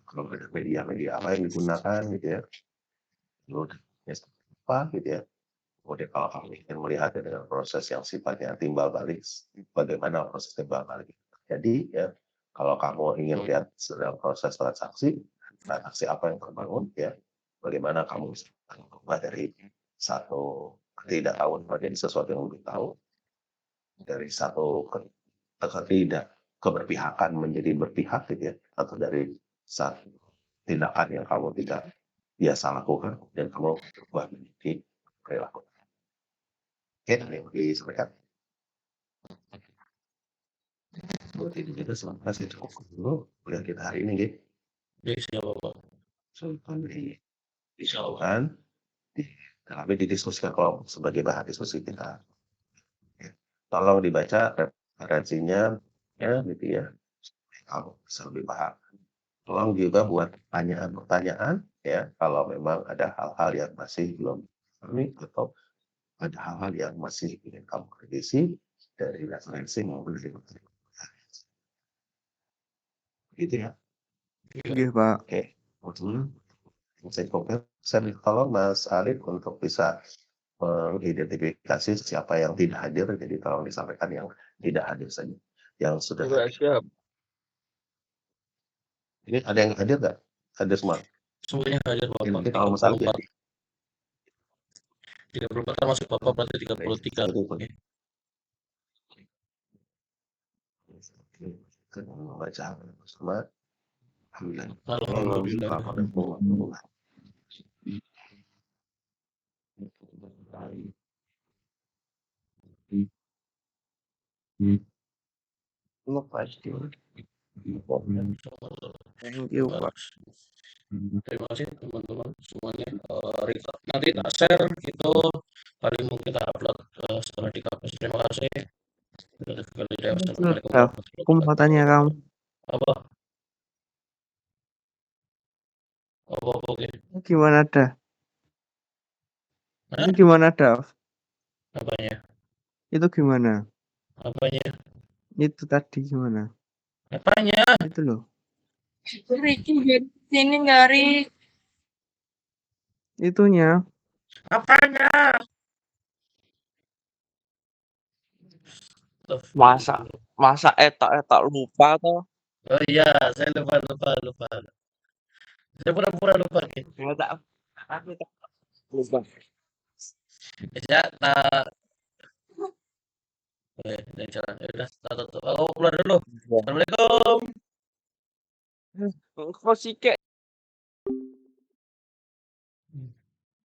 Kalau ada media-media apa yang digunakan gitu ya, lalu apa gitu ya. Kemudian kalau kamu ingin melihatnya dengan proses yang sifatnya timbal balik, bagaimana proses timbal balik jadi ya. Kalau kamu ingin lihat dalam proses transaksi apa yang terbangun ya, bagaimana kamu bisa berubah dari satu ketidaktahuan menjadi sesuatu yang lebih tahu, dari satu ketidak keberpihakan menjadi berpihak gitu ya, atau dari satu tindakan yang kamu tidak biasa lakukan dan kamu berubah menjadi perilaku. Oke, yang disampaikan. Berarti kita semangat sih cukup dulu kuliah kita hari ini gitu. Jadi siapa Pak? Soalkan disaukan, kami didiskusikan kelompok sebagai bahan diskusi kita. Tolong dibaca referensinya ya gitu ya. Kalau bisa lebih paham. Tolong juga buat pertanyaan-pertanyaan ya kalau memang ada hal-hal yang masih belum pahami atau ada hal-hal yang masih ingin kamu kritisi dari referensi maupun dari materi. Gitu ya. Iya, Pak. Oke. Saya tolong Mas Arif untuk bisa mengidentifikasi siapa yang tidak hadir, jadi tolong disampaikan yang tidak hadir saja. Yang sudah hadir. Siap. Ini ada yang hadir nggak? Hadir semua. Semuanya hadir Bapak. Mungkin kalau Mas Arif jadi. 34 termasuk Bapak berarti 33. Oke. Kita membaca bersama. Alhamdulillah. Thank you, Pak. Terima kasih teman-teman semuanya. Nanti tak share itu paling mungkin kita upload setelah di kampus. Terima kasih. Assalamualaikum warahmatullahi Aku mau tanya kamu. Apa? Apa oke? Gimana dah? Hah? Itu gimana dah? Apanya? Itu gimana? Apanya? Itu tadi gimana? Apanya? Itu loh. Sini dari Itunya. Apanya? Masa etak lupa toh? Oh iya, saya lupa. Saya pura-pura lupa gitu. Aku tak lupa. Ya, tak. Udah, tutup. Aku keluar dulu. Assalamualaikum. Kok sih